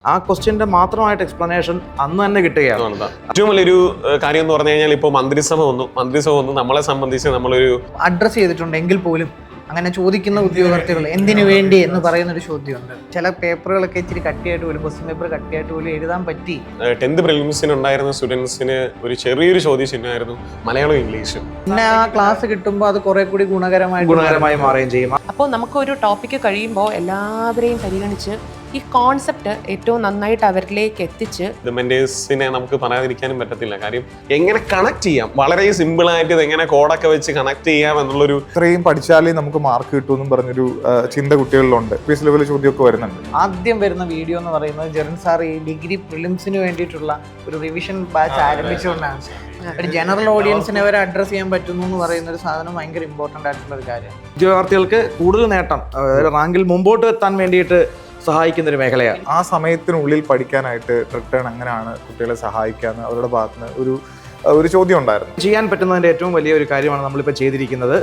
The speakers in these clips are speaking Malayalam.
ആ ക്വസ്റ്റ്യന്റെ മാത്രമായിട്ട് എക്സ്പ്ലനേഷൻ അന്ന് തന്നെ കിട്ടുകയാണ്. ഏറ്റവും വലിയൊരു കാര്യം എന്ന് പറഞ്ഞു കഴിഞ്ഞാൽ ഇപ്പോൾ മന്ത്രിസഭ വന്നു നമ്മളെ സംബന്ധിച്ച് നമ്മളൊരു അഡ്രസ് ചെയ്തിട്ടുണ്ടെങ്കിൽ പോലും അങ്ങനെ ചോദിക്കുന്ന ഉദ്യോഗാർത്ഥികൾ എന്തിനു വേണ്ടി എന്ന് പറയുന്നൊരു ചോദ്യമുണ്ട്. ചില പേപ്പറുകളൊക്കെ ഇച്ചിരി കട്ടിയായിട്ട് പോലും ക്വസ്റ്റ്യൻ പേപ്പർ കട്ടിയായിട്ട് പോലും എഴുതാൻ പറ്റി. 10th പ്രിലിംസിന് ഉണ്ടായിരുന്ന സ്റ്റുഡൻസിന് ഒരു ചെറിയൊരു ചോദ്യചിഹ്നമായിരുന്നു മലയാളം ഇംഗ്ലീഷും. പിന്നെ ആ ക്ലാസ് കിട്ടുമ്പോൾ അത് കുറെ കൂടി ഗുണകരമായി മാറുകയും ചെയ്യും. അപ്പോൾ നമുക്കൊരു ടോപ്പിക്ക് കഴിയുമ്പോൾ എല്ലാവരെയും പരിഗണിച്ച് ഈ കോൺസെപ്റ്റ് ഏറ്റവും നന്നായിട്ട് അവരിലേക്ക് എത്തിച്ച് മെന്റേഴ്സിനെ നമുക്ക് പറയാതിരിക്കാനും പറ്റത്തില്ല. കാര്യം എങ്ങനെ കണക്ട് ചെയ്യാം, വളരെ സിമ്പിളായിട്ട് ഇത് എങ്ങനെ കോഡൊക്കെ വെച്ച് കണക്ട് ചെയ്യാം എന്നുള്ളൊരു ഇത്രയും പഠിച്ചാലേ നമുക്ക് മാർക്ക് കിട്ടുമെന്നും പറഞ്ഞൊരു ചിന്ത കുട്ടികളിലുണ്ട്. ക്വിസ് ലെവൽ ചോദ്യമൊക്കെ വരുന്നുണ്ട്. ആദ്യം വരുന്ന വീഡിയോ എന്ന് പറയുന്നത് ജെറിൻ സാർ ഈ ഡിഗ്രി പ്രിലിംസിന് വേണ്ടിയിട്ടുള്ള ഒരു റിവിഷൻ ബാച്ച് ആരംഭിച്ചുകൊണ്ടാണ്. ഒരു ജനറൽ ഓഡിയൻസിനെ വരെ അഡ്രസ് ചെയ്യാൻ പറ്റുന്നു എന്ന് പറയുന്ന ഒരു സാധനം ഭയങ്കര ഇമ്പോർട്ടൻ്റ് ആയിട്ടുള്ള ഒരു കാര്യമാണ്. ഉദ്യോഗാർത്ഥികൾക്ക് കൂടുതൽ നേട്ടം, റാങ്കിൽ മുമ്പോട്ട് എത്താൻ വേണ്ടിയിട്ട് സഹായിക്കുന്ന ഒരു മേഖലയാണ്. ആ സമയത്തിനുള്ളിൽ പഠിക്കാനായിട്ട് റിട്ടേൺ എങ്ങനെയാണ് കുട്ടികളെ സഹായിക്കാന്ന് അവരുടെ ഭാഗത്ത് നിന്ന് ഒരു ചോദ്യം ഉണ്ടായിരുന്നു. ചെയ്യാൻ പറ്റുന്നതിന്റെ ഏറ്റവും വലിയ ഒരു കാര്യമാണ് നമ്മളിപ്പോൾ ചെയ്തിരിക്കുന്നത്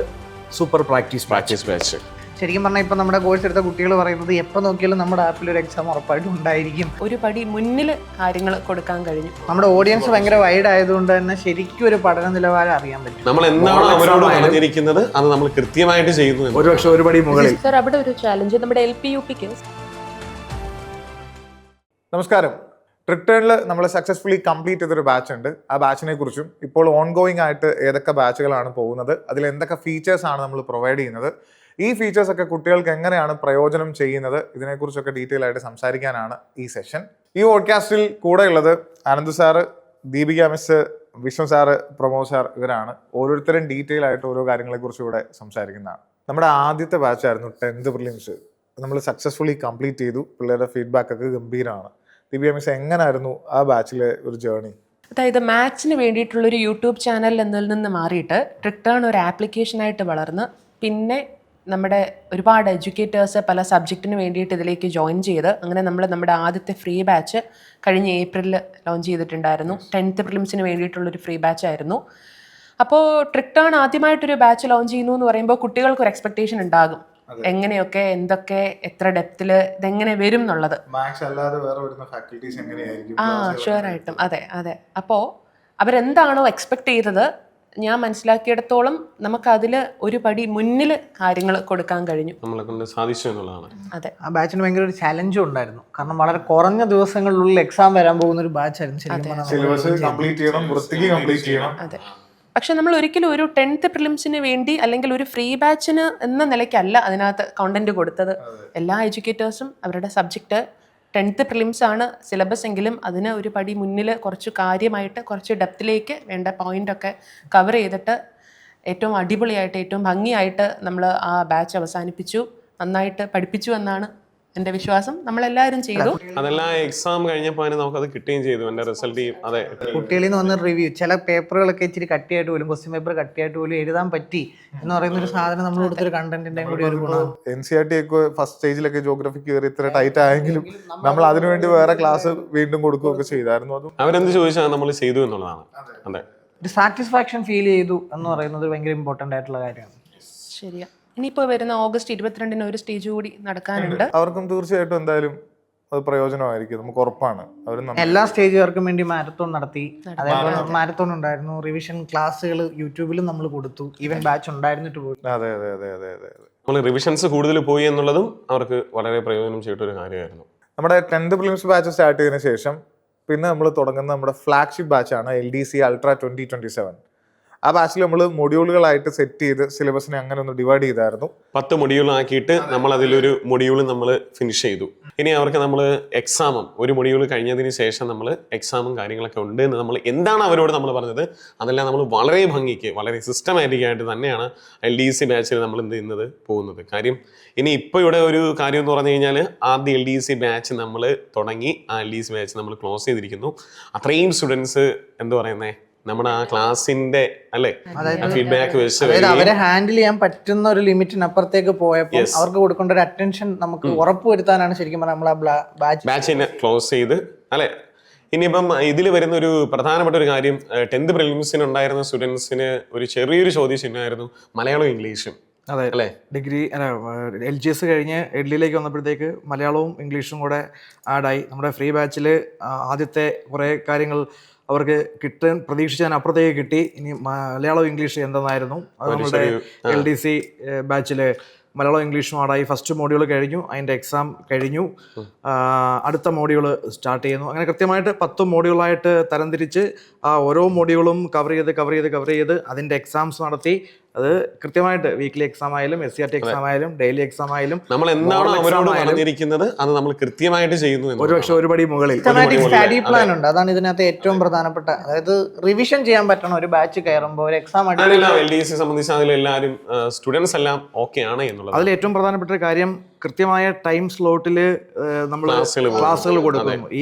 സൂപ്പർ പ്രാക്ടീസ് ബാച്ച്. ശരിക്കും പറഞ്ഞാൽ ഇപ്പം നമ്മുടെ കോഴ്സ് എടുത്ത കുട്ടികൾ പറയുന്നത് എപ്പോൾ നോക്കിയാലും നമ്മുടെ ആപ്പിൽ ഒരു എക്സാം ഉറപ്പായിട്ടും ഉണ്ടായിരിക്കും. ഒരു പടി മുന്നിൽ കാര്യങ്ങൾ കൊടുക്കാൻ കഴിഞ്ഞു. നമ്മുടെ ഓഡിയൻസ് ഭയങ്കര വൈഡ് ആയതുകൊണ്ട് തന്നെ ശരിക്കും ഒരു പഠന നിലവാരം അറിയാൻ പറ്റും. നമ്മൾ എന്താണോ അവരോട് പറഞ്ഞിരിക്കുന്നത് അത് നമ്മൾ കൃത്യമായിട്ട് ചെയ്യുന്നു. ഒരുപക്ഷെ ഒരു പടി മുകളിൽ. സർ, അവിടെ ഒരു ചാലഞ്ച് നമ്മുടെ LP-UPക്ക്. നമസ്കാരം. റിട്ടേണിൽ നമ്മൾ സക്സസ്ഫുള്ളി കംപ്ലീറ്റ് ചെയ്തൊരു ബാച്ച് ഉണ്ട്. ആ ബാച്ചിനെ കുറിച്ചും ഇപ്പോൾ ഓൺഗോയിങ് ആയിട്ട് ഏതൊക്കെ ബാച്ചുകളാണ് പോകുന്നത്, അതിൽ എന്തൊക്കെ ഫീച്ചേഴ്സാണ് നമ്മൾ പ്രൊവൈഡ് ചെയ്യുന്നത്, ഈ ഫീച്ചേഴ്സൊക്കെ കുട്ടികൾക്ക് എങ്ങനെയാണ് പ്രയോജനം ചെയ്യുന്നത്, ഇതിനെക്കുറിച്ചൊക്കെ ഡീറ്റെയിൽ ആയിട്ട് സംസാരിക്കാനാണ് ഈ സെഷൻ. ഈ പോഡ്കാസ്റ്റിൽ കൂടെ ഉള്ളത് Anand sir, Deepika miss, Vishnu sir, Pramod sir. ഇവരാണ് ഓരോരുത്തരും ഡീറ്റെയിൽ ആയിട്ട് ഓരോ കാര്യങ്ങളെക്കുറിച്ച് ഇവിടെ സംസാരിക്കുന്നതാണ്. നമ്മുടെ ആദ്യത്തെ ബാച്ചായിരുന്നു 10th പ്രിലിംസ്. നമ്മൾ സക്സസ്ഫുള്ളി കംപ്ലീറ്റ് ചെയ്തു. പിള്ളേരുടെ ഫീഡ്ബാക്ക് ഒക്കെ ഗംഭീരമാണ്. ദീപിക മിസ്, എങ്ങനെയായിരുന്നു ആ ബാച്ചിലെ ഒരു ജേർണി? അതായത് മാത്സിന് വേണ്ടിയിട്ടുള്ളൊരു യൂട്യൂബ് ചാനൽ എന്നതിൽ നിന്ന് മാറിയിട്ട് റിട്ടേൺ ഒരു ആപ്ലിക്കേഷനായിട്ട് വളർന്ന് പിന്നെ നമ്മുടെ ഒരുപാട് എഡ്യൂക്കേറ്റേഴ്സ് പല സബ്ജക്റ്റിന് വേണ്ടിയിട്ട് ഇതിലേക്ക് ജോയിൻ ചെയ്ത് അങ്ങനെ നമ്മൾ നമ്മുടെ ആദ്യത്തെ ഫ്രീ ബാച്ച് കഴിഞ്ഞ ഏപ്രിലിൽ ലോഞ്ച് ചെയ്തിട്ടുണ്ടായിരുന്നു. 10th പ്രിലിംസിന് വേണ്ടിയിട്ടുള്ളൊരു ഫ്രീ ബാച്ച് ആയിരുന്നു. അപ്പോൾ ട്രിക്ടേൺ ആദ്യമായിട്ടൊരു ബാച്ച് ലോഞ്ച് ചെയ്യുന്നു എന്ന് പറയുമ്പോൾ കുട്ടികൾക്കൊരു എക്സ്പെക്ടേഷൻ ഉണ്ടാകും, എങ്ങനെയൊക്കെ എന്തൊക്കെ എത്ര ഡെപ്തിൽ ഇതെങ്ങനെ വരും എന്നുള്ളത്. ഷുവറായിട്ടും അതെ. അപ്പോൾ അവരെന്താണോ എക്സ്പെക്ട് ചെയ്തത്, ഞാൻ മനസ്സിലാക്കിയിടത്തോളം നമുക്കതിൽ ഒരു പടി മുന്നിൽ കാര്യങ്ങൾ കൊടുക്കാൻ കഴിഞ്ഞു, നമ്മളെ കൊണ്ട് സാധിച്ചു എന്നുള്ളതാണ്. അതെ, ആ ബാച്ചിന് ഭയങ്കര ഒരു ചലഞ്ചും ഉണ്ടായിരുന്നു. കാരണം വളരെ കുറഞ്ഞ ദിവസങ്ങളിലുള്ള എക്സാം വരാൻ പോകുന്ന ഒരു ബാച്ചായിരുന്നു. അതെ. പക്ഷെ നമ്മൾ ഒരിക്കലും ഒരു 10th പ്രിലിംസിന് വേണ്ടി അല്ലെങ്കിൽ ഒരു ഫ്രീ ബാച്ചിന് എന്ന നിലയ്ക്കല്ല അതിനകത്ത് കോണ്ടന്റ് കൊടുത്തത്. എല്ലാ എഡ്യൂക്കേറ്റേഴ്സും അവരുടെ സബ്ജക്റ്റ് 10th പ്രിലിംസ് ആണ് സിലബസ് എങ്കിലും അതിന് ഒരു പടി മുന്നിൽ കുറച്ച് കാര്യമായിട്ട് കുറച്ച് ഡെപ്തിലേക്ക് വേണ്ട പോയിന്റൊക്കെ കവർ ചെയ്തിട്ട് ഏറ്റവും അടിപൊളിയായിട്ട് ഏറ്റവും ഭംഗിയായിട്ട് നമ്മൾ ആ ബാച്ച് അവസാനിപ്പിച്ചു. നന്നായിട്ട് പഠിപ്പിച്ചു എന്നാണ് എൻ്റെ വിശ്വാസം. നമ്മളെല്ലാവരും ചെയ്തു. അതെല്ലാം എക്സാം കഴിഞ്ഞപ്പോൾ നമുക്കത് കിട്ടുകയും ചെയ്തു. എൻ്റെ റിസൾട്ട് അതെ കുട്ടികളിൽ നിന്ന് വന്ന റിവ്യൂ, ചില പേപ്പറുകളൊക്കെ ഇച്ചിരി കട്ടിയായിട്ട് പോലും ക്വസ്റ്റ്യൻ പേപ്പർ കട്ടിയായിട്ട് പോലും എഴുതാൻ പറ്റി എന്ന് പറയുന്ന ഒരു സാധനം നമ്മൾ കൊടുത്തൊരു കണ്ടന്റിന്റെ കൂടി ഒരു ഗുണം. NCERT ഒക്കെ ഫസ്റ്റ് സ്റ്റേജിലൊക്കെ ജോഗ്രഫി കയറി ഇത്ര ടൈറ്റ് ആയെങ്കിലും നമ്മൾ അതിനുവേണ്ടി വേറെ ക്ലാസ് വീണ്ടും കൊടുക്കുകയൊക്കെ ചെയ്തായിരുന്നു. അതും അവരെന്ത് ചോദിച്ചാൽ നമ്മൾ ചെയ്തു എന്നുള്ളതാണ്. അതെ, ഒരു സാറ്റിസ്ഫാക്ഷൻ ഫീൽ ചെയ്തു എന്ന് പറയുന്നത് ഭയങ്കര ഇമ്പോർട്ടൻ്റ് ആയിട്ടുള്ള കാര്യമാണ്. ശരിയാ. ഇനിയിപ്പോൾ വരുന്ന ഓഗസ്റ്റ് 22 ഒരു സ്റ്റേജ് കൂടി നടക്കാനുണ്ട്. അവർക്കും തീർച്ചയായിട്ടും എന്തായാലും അത് പ്രയോജനമായിരിക്കും, നമുക്ക് ഉറപ്പാണ്. എല്ലാ സ്റ്റേജുകാർക്കും വേണ്ടി മാരത്തോൺ നടത്തി. അതേപോലെ മാരത്തോൺ ഉണ്ടായിരുന്നു, റിവിഷൻ ക്ലാസ്സുകൾ യൂട്യൂബിലും നമ്മൾ കൊടുത്തു, ഈവൻ ബാച്ച് ഉണ്ടായിരുന്നിട്ട് പോയി. അതെ. നമ്മൾ റിവിഷൻസ് കൂടുതൽ പോയി എന്നുള്ളതും അവർക്ക് വളരെ പ്രയോജനം ചെയ്തിട്ടൊരു കാര്യമായിരുന്നു. നമ്മുടെ 10th പ്രിലിംസ് ബാച്ച് സ്റ്റാർട്ട് ചെയ്തതിനു ശേഷം പിന്നെ നമ്മൾ തുടങ്ങുന്ന നമ്മുടെ ഫ്ലാഗ്ഷിപ്പ് ബാച്ചാണ് LDC Ultra 2027. ആ ബാച്ചിൽ നമ്മൾ മൊഡ്യൂളുകളായിട്ട് സെറ്റ് ചെയ്ത് സിലബസിനെ അങ്ങനെ ഒന്ന് ഡിവൈഡ് ചെയ്തായിരുന്നു. 10 മൊഡ്യൂളാക്കിയിട്ട് നമ്മൾ അതിലൊരു മൊഡ്യൂൾ നമ്മൾ ഫിനിഷ് ചെയ്തു. ഇനി അവർക്ക് നമ്മൾ എക്സാമും ഒരു മൊഡ്യൂൾ കഴിഞ്ഞതിന് ശേഷം നമ്മൾ എക്സാമും കാര്യങ്ങളൊക്കെ ഉണ്ട് എന്ന് നമ്മൾ എന്താണ് അവരോട് നമ്മൾ പറഞ്ഞത് അതെല്ലാം നമ്മൾ വളരെ ഭംഗിക്ക് വളരെ സിസ്റ്റമാറ്റിക്കായിട്ട് തന്നെയാണ് LDC ബാച്ചിൽ നമ്മൾ എന്ത് ചെയ്യുന്നത് പോകുന്നത്. കാര്യം ഇനി ഇപ്പോൾ ഇവിടെ ഒരു കാര്യം എന്ന് പറഞ്ഞു കഴിഞ്ഞാൽ ആദ്യം LDC ബാച്ച് നമ്മൾ തുടങ്ങി, ആ LDC ബാച്ച് നമ്മൾ ക്ലോസ് ചെയ്തിരിക്കുന്നു. അത്രയും സ്റ്റുഡൻസ് എന്താ പറയുന്നത് നമ്മുടെ ആ ക്ലാസിന്റെ അല്ലെ ഫീഡ്ബാക്ക് വെച്ച് അവരെ ഹാൻഡിൽ ചെയ്യാൻ പറ്റുന്ന ഒരു ലിമിറ്റിനപ്പുറത്തേക്ക് പോയപ്പോൾ അവർക്ക് കൊടുക്കേണ്ട ഒരു അറ്റൻഷൻ നമുക്ക് ഉറപ്പുവരുത്താനാണ് ശരിക്കും പറഞ്ഞാൽ നമ്മൾ ആ ബാച്ചിനെ ക്ലോസ് ചെയ്ത് അല്ലെ. ഇനിയിപ്പം ഇതിൽ വരുന്ന ഒരു പ്രധാനപ്പെട്ട ഒരു കാര്യം 10th പ്രിലിംസിന് ഉണ്ടായിരുന്ന സ്റ്റുഡൻസിന് ഒരു ചെറിയൊരു ചോദ്യചിഹ്നമായിരുന്നു മലയാളം ഇംഗ്ലീഷും. അതെ അല്ലേ? ഡിഗ്രി LGS കഴിഞ്ഞ് എഡ്ലിയിലേക്ക് വന്നപ്പോഴത്തേക്ക് മലയാളവും ഇംഗ്ലീഷും കൂടെ ആഡായി. നമ്മുടെ ഫ്രീ ബാച്ചിൽ ആദ്യത്തെ കുറേ കാര്യങ്ങൾ അവർക്ക് കിട്ടാൻ പ്രതീക്ഷിച്ചതിന് അപ്പുറത്തേക്ക് കിട്ടി. ഇനി മലയാളവും ഇംഗ്ലീഷ് എന്തെന്നായിരുന്നു അത് നമ്മുടെ LDC ബാച്ചിൽ മലയാളം ഇംഗ്ലീഷും ആടായി. ഫസ്റ്റ് മോഡ്യൂൾ കഴിഞ്ഞു, അതിൻ്റെ എക്സാം കഴിഞ്ഞു, അടുത്ത മോഡ്യൂൾ സ്റ്റാർട്ട് ചെയ്യുന്നു. അങ്ങനെ കൃത്യമായിട്ട് 10 മോഡ്യൂളായിട്ട് തരംതിരിച്ച് ആ ഓരോ മോഡ്യൂളും കവർ ചെയ്ത് അതിൻ്റെ എക്സാംസ് നടത്തി. അത് കൃത്യമായിട്ട് വീക്ക്ലി എക്സാം ആയാലും SCRT എക്സാം ആയാലും ഡെയിലി എക്സാം ആയാലും നമ്മൾ എന്താണോ അവരോട് പറഞ്ഞിരിക്കുന്നത് അത് നമ്മൾ കൃത്യമായിട്ട് ചെയ്യുന്നു. ഒരുപക്ഷെ ഒരുപടി മുകളിൽ സ്റ്റഡി പ്ലാൻ ഉണ്ട്. അതാണ് ഇതിനകത്ത് ഏറ്റവും പ്രധാനപ്പെട്ട. അതായത് റിവിഷൻ ചെയ്യാൻ പറ്റണം ഒരു ബാച്ച് കയറുമ്പോൾ, ഒരു എക്സാം LDC സംബന്ധിച്ച് അതിലെല്ലാവരും സ്റ്റുഡൻസ് എല്ലാം ഓക്കെ ആണ് എന്നുള്ളത്. അതിൽ ഏറ്റവും പ്രധാനപ്പെട്ട ഒരു കാര്യം കൃത്യമായ ടൈം സ്ലോട്ടിൽ നമ്മൾ ക്ലാസ്സുകൾ കൊടുക്കുന്നു. ഈ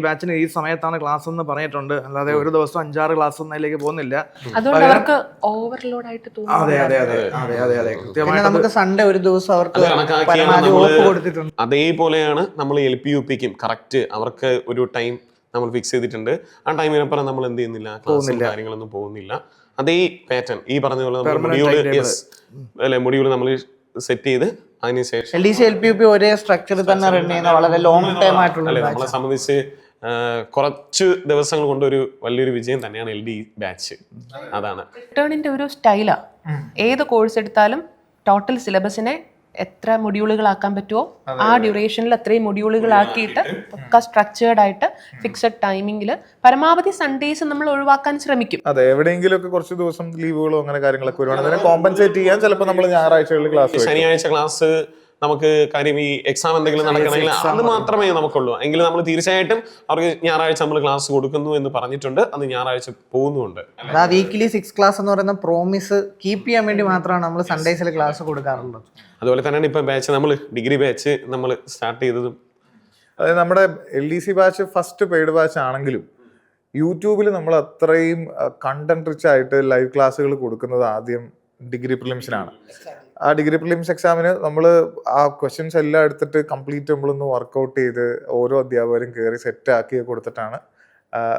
ബാച്ചിന് ഈ സമയത്താണ് ക്ലാസ് എന്ന് പറഞ്ഞിട്ടുണ്ട്. അല്ലാതെ ഒരു ദിവസം 5-6 ക്ലാസ് ഒന്നിലേക്ക് പോകുന്നില്ല. അതുകൊണ്ട് അവർക്ക് ഓവർലോഡ് ആയിട്ട് തോന്നുന്നു. അതെ പിന്നെ നമുക്ക് സൺഡേ ഒരു ദിവസം അവർക്ക് കൊടുത്തിട്ടുണ്ട്. അതേപോലെയാണ് നമ്മൾ LP UPക്കും കറക്റ്റ് അവർക്ക് ഒരു ടൈം നമ്മൾ ഫിക്സ് ചെയ്തിട്ടുണ്ട്. ആ ടൈമിനപ്പുറം നമ്മൾ എന്ത് ചെയ്യുന്നില്ല, ക്ലാസ്സും കാര്യങ്ങളൊന്നും പോകുന്നില്ല. അതേ പാറ്റേൺ ഈ പറഞ്ഞ പോലെ മൊഡ്യൂൾ നമ്മൾ സെറ്റ് ചെയ്ത് അതിനുശേഷം LDC LP UP ഒരേ സ്ട്രക്ചറിൽ തന്നെ റൺ ചെയ്യുന്ന വളരെ ലോങ് ടൈം ആയിട്ടുള്ള നമ്മളെ സംബന്ധിച്ച് കുറച്ച് ദിവസങ്ങൾ കൊണ്ട് ഒരു വലിയൊരു വിജയം തന്നെയാണ് LD ബാച്ച്. അതാണ് റിട്ടേണിന്റെ ഒരു സ്റ്റൈലാ. ഏത് കോഴ്സ് എടുത്താലും ടോട്ടൽ സിലബസിനെ എത്ര മൊഡ്യൂളുകളാക്കാൻ പറ്റുമോ ആ ഡ്യൂറേഷനിൽ അത്രയും മൊഡ്യൂളുകളാക്കിയിട്ട് ഒക്കെ സ്ട്രക്ചേർഡ് ആയിട്ട് ഫിക്സഡ് ടൈമിങ്ങിൽ പരമാവധി സൺഡേസ് നമ്മൾ ഒഴിവാക്കാൻ ശ്രമിക്കും. അതെ, എവിടെയെങ്കിലും ഒക്കെ കുറച്ച് ദിവസം ലീവുകളോ അങ്ങനെ കാര്യങ്ങളൊക്കെ വരുവാണെങ്കിൽ അതിനെ കോമ്പൻസേറ്റ് ചെയ്യാൻ ചിലപ്പോൾ നമ്മൾ ഞായറാഴ്ചകളിൽ ക്ലാസ്, ശനിയാഴ്ച ക്ലാസ് നമുക്ക് കാര്യം ഈ എക്സാം എന്തെങ്കിലും നടക്കണമെങ്കിൽ അത് മാത്രമേ നമുക്കുള്ളൂ. എങ്കിലും നമ്മൾ തീർച്ചയായിട്ടും അവർക്ക് ഞായറാഴ്ച നമ്മൾ ക്ലാസ് കൊടുക്കുന്നു എന്ന് പറഞ്ഞിട്ടുണ്ട്. അത് ഞായറാഴ്ച പോകുന്നുണ്ട്. വീക്കിലി 6 ക്ലാസ് എന്ന് പറയുന്ന പ്രോമിസ് കീപ്പ് ചെയ്യാൻ വേണ്ടി മാത്രമാണ് നമ്മൾ സൺഡേസിൽ ക്ലാസ് കൊടുക്കാറുള്ളത്. അതുപോലെ തന്നെയാണ് ഇപ്പം ബാച്ച് നമ്മൾ ഡിഗ്രി ബാച്ച് നമ്മൾ സ്റ്റാർട്ട് ചെയ്തതും. അതായത് നമ്മുടെ LDC batch first paid batch ആണെങ്കിലും യൂട്യൂബിൽ നമ്മൾ അത്രയും കണ്ടന്റ് റിച്ച് ആയിട്ട് ലൈവ് ക്ലാസ്സുകൾ കൊടുക്കുന്നത് ആദ്യം ഡിഗ്രി പ്രിലിംസിനാണ്. ആ ഡിഗ്രി പ്രിലിംസ് എക്സാമിന് നമ്മൾ ആ ക്വസ്റ്റ്യൻസ് എല്ലാം എടുത്തിട്ട് കംപ്ലീറ്റ് നമ്മളൊന്ന് വർക്കൗട്ട് ചെയ്ത് ഓരോ അധ്യാപകരും കയറി സെറ്റ് ആക്കി കൊടുത്തിട്ടാണ്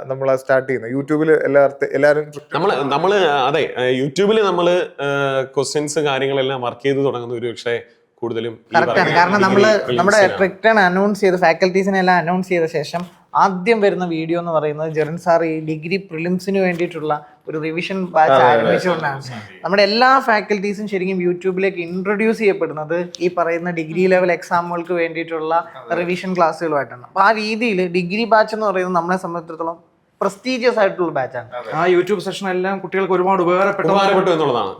നമ്മൾ സ്റ്റാർട്ട് ചെയ്യുന്നത്. യൂട്യൂബിൽ എല്ലാവരും നമ്മള് അതെ യൂട്യൂബിൽ നമ്മൾ ക്വസ്റ്റ്യൻസ് കാര്യങ്ങളെല്ലാം വർക്ക് ചെയ്ത് തുടങ്ങുന്ന ഒരു പക്ഷേ കൂടുതലും കറക്റ്റാണ്. കാരണം നമ്മുടെ ട്രിക്ടൺ അനൗൺസ് ചെയ്ത് ഫാക്കൽറ്റീസിനെ എല്ലാം അനൗൺസ് ചെയ്ത ശേഷം ആദ്യം വരുന്ന വീഡിയോ എന്ന് പറയുന്നത് ജെറിൻ സാർ ഈ ഡിഗ്രി പ്രിലിംസിന് വേണ്ടിയിട്ടുള്ള ഒരു റിവിഷൻ ബാച്ച് ആരംഭിച്ചുകൊണ്ടാണ്. നമ്മുടെ എല്ലാ ഫാക്കൽറ്റീസും ശരിക്കും യൂട്യൂബിലേക്ക് ഇൻട്രൊഡ്യൂസ് ചെയ്യപ്പെടുന്നത് ഈ പറയുന്ന ഡിഗ്രി ലെവൽ എക്സാമുകൾക്ക് വേണ്ടിയിട്ടുള്ള റിവിഷൻ ക്ലാസ്സുകളുമായിട്ടാണ്. അപ്പോൾ ആ രീതിയിൽ ഡിഗ്രി ബാച്ച് എന്ന് പറയുന്നത് നമ്മളെ സംബന്ധിച്ചിടത്തോളം പ്രസ്റ്റീജിയസ് ആയിട്ടുള്ള ബാച്ചാണ്. ആ യൂട്യൂബ് സെഷൻ എല്ലാം കുട്ടികൾക്ക് ഒരുപാട് ഉപകാരപ്പെട്ടു എന്നുള്ളതാണ്.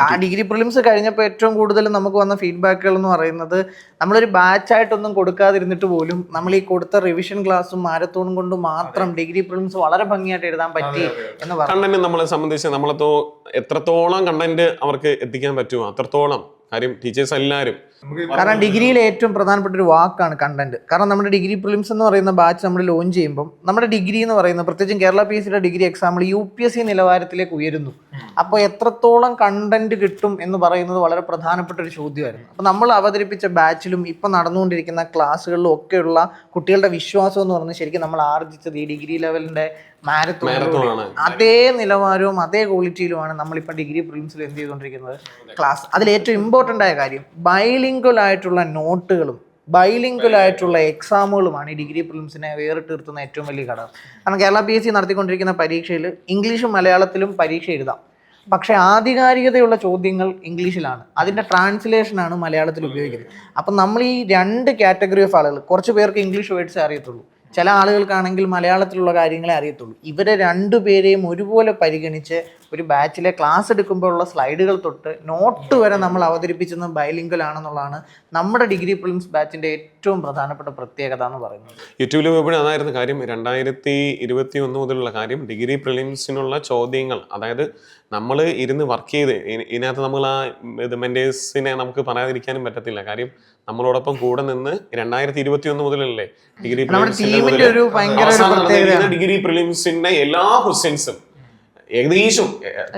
ആ ഡിഗ്രി പ്രിലിംസ് കഴിഞ്ഞപ്പോൾ ഏറ്റവും കൂടുതൽ നമുക്ക് വന്ന ഫീഡ്ബാക്കുകൾ എന്ന് പറയുന്നത് നമ്മളൊരു ബാച്ചായിട്ടൊന്നും കൊടുക്കാതിരുന്നിട്ട് പോലും നമ്മൾ ഈ കൊടുത്ത റിവിഷൻ ക്ലാസ്സും മാരത്തോണും കൊണ്ട് മാത്രം ഡിഗ്രി പ്രിലിംസ് വളരെ ഭംഗിയായിട്ട് എഴുതാൻ പറ്റി എന്ന് പറഞ്ഞു. കണ്ടന്റ് നമ്മളെ സംബന്ധിച്ച് എത്രത്തോളം കണ്ടന്റ് അവർക്ക് എത്തിക്കാൻ പറ്റുമോ അത്രത്തോളം. കാര്യം ടീച്ചേഴ്സ് എല്ലാവരും, കാരണം ഡിഗ്രിയിലെ ഏറ്റവും പ്രധാനപ്പെട്ട ഒരു വാക്കാണ് കണ്ടന്റ്. കാരണം നമ്മുടെ ഡിഗ്രി പ്രിലിംസ് എന്ന് പറയുന്ന ബാച്ച് നമ്മൾ ലോഞ്ച് ചെയ്യുമ്പോൾ നമ്മുടെ ഡിഗ്രി എന്ന് പറയുന്നത് പ്രത്യേകിച്ചും കേരള PSCയുടെ ഡിഗ്രി എക്സാമ്പിൾ UPSC നിലവാരത്തിലേക്ക് ഉയരുന്നു. അപ്പോൾ എത്രത്തോളം കണ്ടന്റ് കിട്ടും എന്ന് പറയുന്നത് വളരെ പ്രധാനപ്പെട്ട ഒരു ചോദ്യമായിരുന്നു. അപ്പോൾ നമ്മൾ അവതരിപ്പിച്ച ബാച്ചിലും ഇപ്പം നടന്നുകൊണ്ടിരിക്കുന്ന ക്ലാസ്സുകളിലും ഒക്കെയുള്ള കുട്ടികളുടെ വിശ്വാസം എന്ന് പറഞ്ഞാൽ ശരിക്കും നമ്മൾ ആർജിച്ചത് ഈ ഡിഗ്രി ലെവലിന്റെ മാരത്തോൺ അതേ നിലവാരവും അതേ ക്വാളിറ്റിയിലുമാണ് നമ്മളിപ്പോൾ ഡിഗ്രി പ്രിലിംസിൽ എന്ത് ചെയ്തുകൊണ്ടിരിക്കുന്നത് ക്ലാസ്. അതിൽ ഏറ്റവും ഇമ്പോർട്ടൻ്റ് ആയ കാര്യം ബൈലിംഗ്വൽ ആയിട്ടുള്ള നോട്ടുകളും ബൈലിംഗ്വൽ ആയിട്ടുള്ള എക്സാമുകളുമാണ് ഈ ഡിഗ്രി പ്രിലിംസിനെ വേറിട്ട് നിർത്തുന്ന ഏറ്റവും വലിയ ഘടകം. കാരണം കേരള PSC നടത്തിക്കൊണ്ടിരിക്കുന്ന പരീക്ഷയിൽ ഇംഗ്ലീഷും മലയാളത്തിലും പരീക്ഷ എഴുതാം, പക്ഷേ ആധികാരികതയുള്ള ചോദ്യങ്ങൾ ഇംഗ്ലീഷിലാണ്, അതിൻ്റെ ട്രാൻസ്ലേഷനാണ് മലയാളത്തിൽ ഉപയോഗിക്കുന്നത്. അപ്പം നമ്മൾ ഈ 2 കാറ്റഗറി ഓഫ് ആളുകൾ, കുറച്ച് പേർക്ക് ഇംഗ്ലീഷ് വേർഡ്സേ അറിയത്തുള്ളൂ, ചില ആളുകൾക്കാണെങ്കിൽ മലയാളത്തിലുള്ള കാര്യങ്ങളെ അറിയത്തുള്ളൂ. ഇവരെ രണ്ടുപേരെയും ഒരുപോലെ പരിഗണിച്ച് ഒരു ബാച്ചിലെ ക്ലാസ് എടുക്കുമ്പോഴുള്ള സ്ലൈഡുകൾ തൊട്ട് നോട്ട് വരെ നമ്മൾ അവതരിപ്പിച്ചത് ബൈലിംഗ്വൽ ആണെന്നുള്ളതാണ് നമ്മുടെ ഡിഗ്രി പ്രിലിംസ് ബാച്ചിൻ്റെ ഏറ്റവും പ്രധാനപ്പെട്ട പ്രത്യേകത എന്ന് പറയുന്നത്. യൂട്യൂബിൽ പോയപ്പോഴും അതായിരുന്നു കാര്യം. 2021 മുതലുള്ള കാര്യം ഡിഗ്രി പ്രിലിംസിനുള്ള ചോദ്യങ്ങൾ, അതായത് നമ്മൾ ഇരുന്ന് വർക്ക് ചെയ്ത് ഇതിനകത്ത് നമ്മൾ ആ മെന്റേഴ്സിനെ നമുക്ക് പറയാതിരിക്കാനും പറ്റത്തില്ല. കാര്യം നമ്മളോടൊപ്പം കൂടെ നിന്ന് 2021 മുതലല്ലേ ഡിഗ്രി ഡിഗ്രി പ്രിലിംസിന്റെ എല്ലാ ക്വസ്റ്റ്യൻസും ഏകദേശം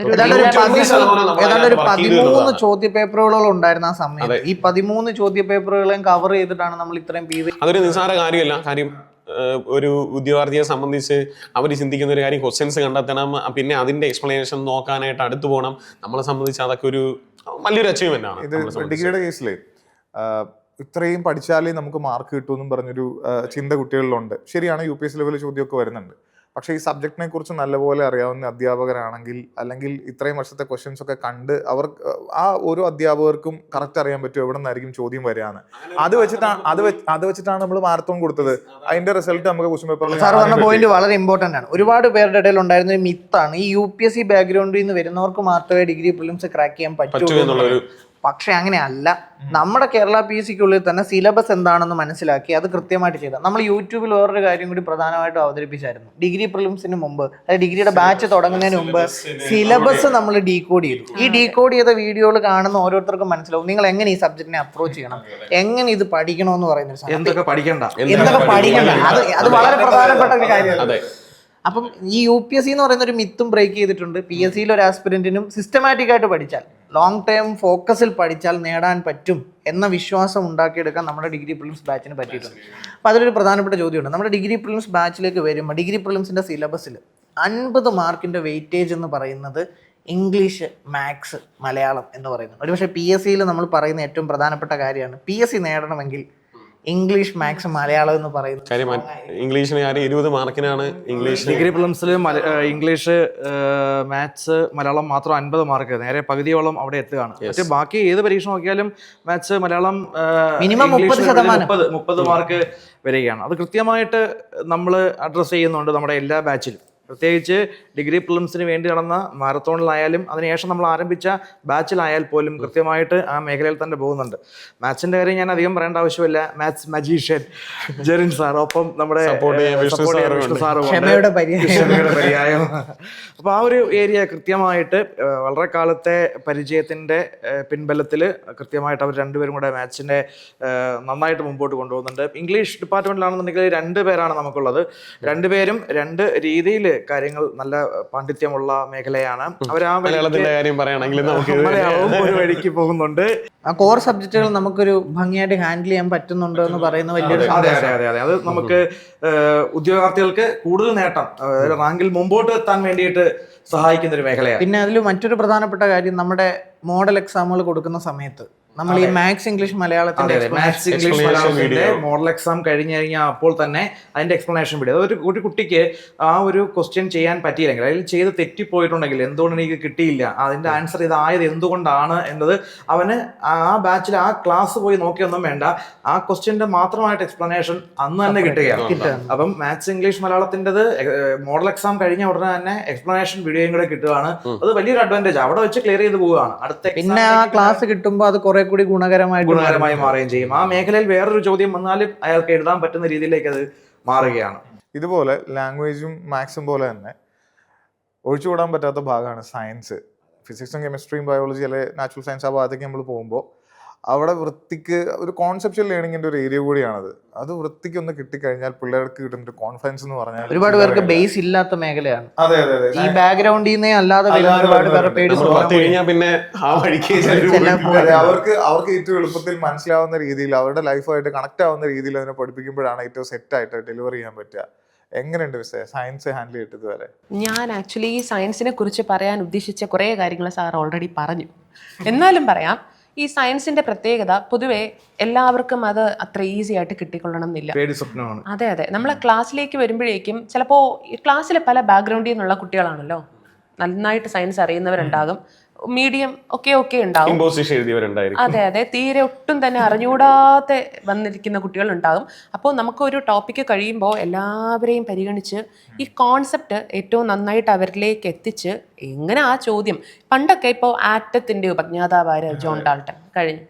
13 ചോദ്യ പേപ്പറുകളോളം ഉണ്ടായിരുന്ന ആ സമയത്ത് ഈ 13 ചോദ്യ പേപ്പറുകളെയും കവർ ചെയ്തിട്ടാണ് നമ്മൾ ഇത്രയും അതൊരു നിസ്സാര കാര്യമല്ല. കാര്യം ഒരു ഉദ്യോഗാർത്ഥിയെ സംബന്ധിച്ച് അവർ ചിന്തിക്കുന്ന ഒരു കാര്യം ക്വസ്റ്റ്യൻസ് കണ്ടെത്തണം, പിന്നെ അതിന്റെ എക്സ്പ്ലനേഷൻ നോക്കാനായിട്ട് അടുത്ത് പോകണം. നമ്മളെ സംബന്ധിച്ച് അതൊക്കെ ഒരു വലിയൊരു അച്ചീവ്മെന്റ് ആണ് ഇത് നമ്മളെ സംബന്ധിച്ച്. ഡിഗ്രിയുടെ കേസിലെ ഇത്രയും പഠിച്ചാലേ നമുക്ക് മാർക്ക് കിട്ടുമെന്നും പറഞ്ഞൊരു ചിന്ത കുട്ടികളിലുണ്ട്. ശരിയാണ്, UPSC ലെവൽ ചോദ്യമൊക്കെ വരുന്നുണ്ട്. പക്ഷേ ഈ സബ്ജക്റ്റിനെ കുറിച്ച് നല്ലപോലെ അറിയാവുന്ന അധ്യാപകരാണെങ്കിൽ, അല്ലെങ്കിൽ ഇത്രയും വർഷത്തെ ക്വസ്റ്റ്യൻസ് ഒക്കെ കണ്ട് അവർക്ക് ആ ഓരോ അധ്യാപകർക്കും കറക്റ്റ് അറിയാൻ പറ്റും എവിടെ നിന്നായിരിക്കും ചോദ്യം വരികയാണ്. അത് വെച്ചിട്ടാണ് നമ്മൾ മാരത്തോൺ കൊടുത്തത്. അതിന്റെ റിസൾട്ട് നമുക്ക് ക്വസ്റ്റ്യൻ പേപ്പറിൽ സാർ പറഞ്ഞ പോയിന്റ് വളരെ ഇമ്പോർട്ടന്റ് ആണ്. ഒരുപാട് പേരുടെ ഇടയിൽ ഉണ്ടായിരുന്ന ഒരു മിത്താണ് ഈ UPSC ബാക്ക്ഗ്രൗണ്ടിൽ നിന്ന് വരുന്നവർക്ക് മാത്രമേ ഡിഗ്രി പ്രിലിംസ് ക്രാക്ക് ചെയ്യാൻ പറ്റൂ എന്നുള്ളൊരു. പക്ഷെ അങ്ങനെയല്ല. നമ്മുടെ കേരള PSCക്കുള്ളിൽ തന്നെ സിലബസ് എന്താണെന്ന് മനസ്സിലാക്കി അത് കൃത്യമായിട്ട് ചെയ്ത. നമ്മൾ യൂട്യൂബിൽ വേറൊരു കാര്യം കൂടി പ്രധാനമായിട്ടും അവതരിപ്പിച്ചായിരുന്നു. ഡിഗ്രി പ്രിലിംസിന് മുമ്പ്, അതായത് ഡിഗ്രിയുടെ ബാച്ച് തുടങ്ങുന്നതിന് മുമ്പ് സിലബസ് നമ്മൾ ഡീകോഡ് ചെയ്തു. ഈ ഡീകോഡ് ചെയ്ത വീഡിയോകൾ കാണുന്ന ഓരോരുത്തർക്കും മനസ്സിലാവും നിങ്ങൾ എങ്ങനെ ഈ സബ്ജക്റ്റിനെ അപ്രോച്ച് ചെയ്യണം, എങ്ങനെ ഇത് പഠിക്കണമെന്ന് പറയുന്ന എന്തൊക്കെ പഠിക്കണ്ട. അത് വളരെ പ്രധാനപ്പെട്ട ഒരു കാര്യമാണ്. അപ്പം ഈ UPSC എന്ന് പറയുന്ന ഒരു മിത്തും ബ്രേക്ക് ചെയ്തിട്ടുണ്ട്. PSCയിൽ ഒരു ആസ്പിരന്റിനും സിസ്റ്റമാറ്റിക് ആയിട്ട് പഠിച്ചാൽ, ലോങ് ടേം ഫോക്കസിൽ പഠിച്ചാൽ നേടാൻ പറ്റും എന്ന വിശ്വാസം ഉണ്ടാക്കിയെടുക്കാൻ നമ്മുടെ ഡിഗ്രി പ്രിലിംസ് ബാച്ചിന് പറ്റിയിട്ടുണ്ട്. അപ്പോൾ അതിലൊരു പ്രധാനപ്പെട്ട ചോദ്യമുണ്ട്. നമ്മുടെ ഡിഗ്രി പ്രിലിംസ് ബാച്ചിലേക്ക് വരുമ്പോൾ ഡിഗ്രി പ്രിലിംസിൻ്റെ സിലബസിൽ 50 മാർക്കിൻ്റെ വെയിറ്റേജ് എന്ന് പറയുന്നത് ഇംഗ്ലീഷ്, മാത്സ്, മലയാളം എന്ന് പറയുന്നത്. ഒരുപക്ഷെ PSCയിൽ നമ്മൾ പറയുന്ന ഏറ്റവും പ്രധാനപ്പെട്ട കാര്യമാണ്. PSC നേടണമെങ്കിൽ ഇംഗ്ലീഷ്, മാത്സ്, മലയാളം എന്ന് പറയുന്നത് കാര്യം. ഇംഗ്ലീഷിന് 20 മാർക്കിനാണ് ഇംഗ്ലീഷ്. ഡിഗ്രി പ്രിലിംസിൽ ഇംഗ്ലീഷ്, മാത്സ്, മലയാളം മാത്രം 50 മാർക്ക്, നേരെ പകുതിയോളം അവിടെ എത്തുകയാണ്. പക്ഷേ ബാക്കി ഏത് പരീക്ഷ നോക്കിയാലും മാത്സ്, മലയാളം മിനിമം 30 മാർക്ക് വരികയാണ്. അത് കൃത്യമായിട്ട് നമ്മൾ അഡ്രസ്സ് ചെയ്യുന്നുണ്ട് നമ്മുടെ എല്ലാ ബാച്ചിലും. പ്രത്യേകിച്ച് ഡിഗ്രി പ്രിലിംസിന് വേണ്ടി നടന്ന മാരത്തോണിലായാലും അതിനുശേഷം നമ്മൾ ആരംഭിച്ച ബാച്ചിലായാൽ പോലും കൃത്യമായിട്ട് ആ മേഖലയിൽ തന്നെ പോകുന്നുണ്ട്. മാത്സിന്റെ കാര്യം ഞാൻ അധികം പറയേണ്ട ആവശ്യമില്ല. മാത്സ് മജീഷ്യൻ ജെറിൻ സാർ, ഒപ്പം നമ്മുടെ വിഷ്ണു സാറും പര്യായം. അപ്പൊ ആ ഒരു ഏരിയ കൃത്യമായിട്ട് വളരെ കാലത്തെ പരിചയത്തിന്റെ പിൻബലത്തിൽ കൃത്യമായിട്ട് അവർ രണ്ടുപേരും കൂടെ മാത്സിന്റെ നന്നായിട്ട് മുമ്പോട്ട് കൊണ്ടുപോകുന്നുണ്ട്. ഇംഗ്ലീഷ് ഡിപ്പാർട്ട്മെന്റിലാണെന്നുണ്ടെങ്കിൽ 2 പേരാണ് നമുക്കുള്ളത്. 2 പേരും 2 രീതിയിൽ കാര്യങ്ങൾ നല്ല പാണ്ഡിത്യമുള്ള മേഖലയാണ്. അവർ ആ മലയാളത്തിന്റെ കാര്യം പറയുകയാണെങ്കിൽ മലയാളവും ഒരു വഴിക്ക് പോകുന്നുണ്ട്. ആ കോർ സബ്ജക്റ്റുകൾ നമുക്കൊരു ഭംഗിയായിട്ട് ഹാൻഡിൽ ചെയ്യാൻ പറ്റുന്നുണ്ടോ എന്ന് പറയുന്ന വലിയൊരു. അതെ. അത് നമുക്ക് ഉദ്യോഗാർത്ഥികൾക്ക് കൂടുതൽ നേട്ടം, റാങ്കിൽ മുമ്പോട്ട് എത്താൻ വേണ്ടിയിട്ട് സഹായിക്കുന്ന ഒരു മേഖലയാണ്. പിന്നെ അതിൽ മറ്റൊരു പ്രധാനപ്പെട്ട കാര്യം, നമ്മുടെ മോഡൽ എക്സാമുകൾ കൊടുക്കുന്ന സമയത്ത് നമ്മൾ ഈ മാത്സ്, ഇംഗ്ലീഷ്, മലയാളത്തിന്റെ മോഡൽ എക്സാം കഴിഞ്ഞ് കഴിഞ്ഞാൽ അപ്പോൾ തന്നെ അതിന്റെ എക്സ്പ്ലനേഷൻ വീഡിയോ. ഒരു കുട്ടിക്ക് ആ ഒരു ക്വസ്റ്റ്യൻ ചെയ്യാൻ പറ്റിയില്ലെങ്കിൽ, അതിൽ ചെയ്ത് തെറ്റിപ്പോയിട്ടുണ്ടെങ്കിൽ എന്തുകൊണ്ട് എനിക്ക് കിട്ടിയില്ല, അതിന്റെ ആൻസർ ഇതായത് എന്തുകൊണ്ടാണ് എന്നത് അവന് ആ ബാച്ചിൽ ആ ക്ലാസ് പോയി നോക്കിയൊന്നും വേണ്ട, ആ ക്വസ്റ്റ്യന്റെ മാത്രമായിട്ട് എക്സ്പ്ലനേഷൻ അന്ന് തന്നെ കിട്ടുകയാണ്. അപ്പം മാത്സ്, ഇംഗ്ലീഷ്, മലയാളത്തിൻ്റെത് മോഡൽ എക്സാം കഴിഞ്ഞ ഉടനെ തന്നെ എക്സ്പ്ലനേഷൻ വീഡിയോയും കൂടെ കിട്ടുകയാണ്. അത് വലിയൊരു അഡ്വാൻറ്റേജ്. അവിടെ വെച്ച് ക്ലിയർ ചെയ്ത് പോവുകയാണ്. അടുത്ത പിന്നെ ആ ക്ലാസ് കിട്ടുമ്പോൾ അത് കുറെ കൂടി ഗുണകരമായി മാറുകയും ചെയ്യും. ആ മേഖലയിൽ വേറൊരു ചോദ്യം വന്നാലും അയാൾക്ക് എഴുതാൻ പറ്റുന്ന രീതിയിലേക്ക് അത് മാറുകയാണ്. ഇതുപോലെ ലാംഗ്വേജും മാത്സും പോലെ തന്നെ ഒഴിച്ചുകൂടാൻ പറ്റാത്ത ഭാഗമാണ് സയൻസ്. ഫിസിക്സും കെമിസ്ട്രിയും ബയോളജി അല്ലെ നാച്ചുറൽ സയൻസ്, ആ ഭാഗത്തേക്ക് നമ്മൾ പോകുമ്പോൾ അവിടെ വൃത്തിക്ക് ഒരു കോൺസെപ്ച്വൽ ലേണിംഗിന്റെ ഒരു ഏരിയ കൂടിയാണത്. അത് വൃത്തിക്ക് ഒന്ന് കിട്ടിക്കഴിഞ്ഞാൽ പിള്ളേർക്ക് കിട്ടുന്ന ഒരു കോൺഫിഡൻസ് എന്ന് പറഞ്ഞാൽ ഒരുപാട് പേർക്ക് ബേസ് ഇല്ലാത്ത മേഖലയാണ്. അതെ. ഈ ബാക്ക്ഗ്രൗണ്ടിൽ നിന്നേ അല്ലാതെ ഒരുപാട് പേരെ പേടി പിന്നെ അവർക്ക് ഏറ്റവും എളുപ്പത്തിൽ മനസ്സിലാവുന്ന രീതിയിൽ, അവരുടെ ലൈഫായിട്ട് കണക്ട് ആവുന്ന രീതിയിൽ അതിനെ പഠിപ്പിക്കുമ്പോഴാണ് ഏറ്റവും സെറ്റായിട്ട് ഡെലിവർ ചെയ്യാൻ പറ്റുക. എങ്ങനെയുണ്ട് സയൻസ് ഹാൻഡിൽ ചെയ്തിട്ട് വരെ? ഞാൻ ആക്ച്വലി ഈ സയൻസിനെ കുറിച്ച് പറയാൻ ഉദ്ദേശിച്ച കുറേ കാര്യങ്ങൾ സാർ ഓൾറെഡി പറഞ്ഞു. എന്നാലും പറയാം, ഈ സയൻസിന്റെ പ്രത്യേകത പൊതുവെ എല്ലാവർക്കും അത് അത്ര ഈസി ആയിട്ട് കിട്ടിക്കൊള്ളണം എന്നില്ല. അതെ. നമ്മൾ ക്ലാസ്സിലേക്ക് വരുമ്പോഴേക്കും ചിലപ്പോൾ ക്ലാസ്സിലെ പല ബാക്ക്ഗ്രൗണ്ടിൽ നിന്നുള്ള കുട്ടികളാണല്ലോ. നന്നായിട്ട് സയൻസ് അറിയുന്നവരുണ്ടാകും, മീഡിയം ഒക്കെ ഉണ്ടാകും, അതെ തീരെ ഒട്ടും തന്നെ അറിഞ്ഞുകൂടാതെ വന്നിരിക്കുന്ന കുട്ടികളുണ്ടാകും. അപ്പോൾ നമുക്കൊരു ടോപ്പിക്ക് കഴിയുമ്പോൾ എല്ലാവരെയും പരിഗണിച്ച് ഈ കോൺസെപ്റ്റ് ഏറ്റവും നന്നായിട്ട് അവരിലേക്ക് എത്തിച്ച് എങ്ങനെ ആ ചോദ്യം, പണ്ടൊക്കെ ഇപ്പോൾ ആറ്റത്തിന്റെ ഉപജ്ഞാതാവാര് ജോൺ ഡാൾട്ടൺ കഴിഞ്ഞു,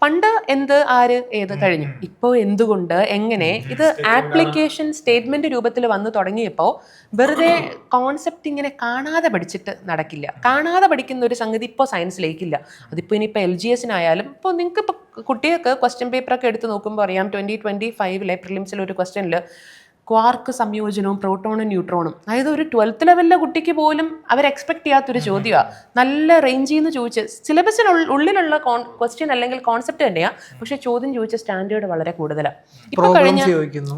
പണ്ട് എന്ത്, ആര്, ഏത് കഴിഞ്ഞു. ഇപ്പോൾ എന്തുകൊണ്ട്, എങ്ങനെ, ഇത് ആപ്ലിക്കേഷൻ സ്റ്റേറ്റ്മെന്റ് രൂപത്തിൽ വന്നു തുടങ്ങിയപ്പോൾ വെറുതെ കോൺസെപ്റ്റ് ഇങ്ങനെ കാണാതെ പഠിച്ചിട്ട് നടക്കില്ല. കാണാതെ പഠിക്കുന്ന ഒരു സംഗതി ഇപ്പോൾ സയൻസിലേക്കില്ല. അതിപ്പോൾ ഇനിയിപ്പോൾ LGSനായാലും ഇപ്പോൾ നിങ്ങൾക്ക് ഇപ്പോൾ കുട്ടികൾക്ക് ക്വസ്റ്റ്യൻ പേപ്പറൊക്കെ എടുത്ത് നോക്കുമ്പോൾ അറിയാം, 2025 പ്രിലിംസിൽ ഒരു ക്വസ്റ്റ്യനിൽ ക്വാർക്ക് സംയോജനവും പ്രോട്ടോണും ന്യൂട്രോണും, അതായത് ഒരു 12th ലെവലിലെ കുട്ടിക്ക് പോലും അവർ എക്സ്പെക്ട് ചെയ്യാത്തൊരു ചോദ്യമാണ്. നല്ല റേഞ്ചിൽ നിന്ന് ചോദിച്ച് സിലബസിനുള്ളിലുള്ള ക്വസ്റ്റ്യൻ അല്ലെങ്കിൽ കോൺസെപ്റ്റ് തന്നെയാണ്, പക്ഷെ ചോദ്യം ചോദിച്ച സ്റ്റാൻഡേർഡ് വളരെ കൂടുതലാണ്. ഇപ്പൊ കഴിഞ്ഞ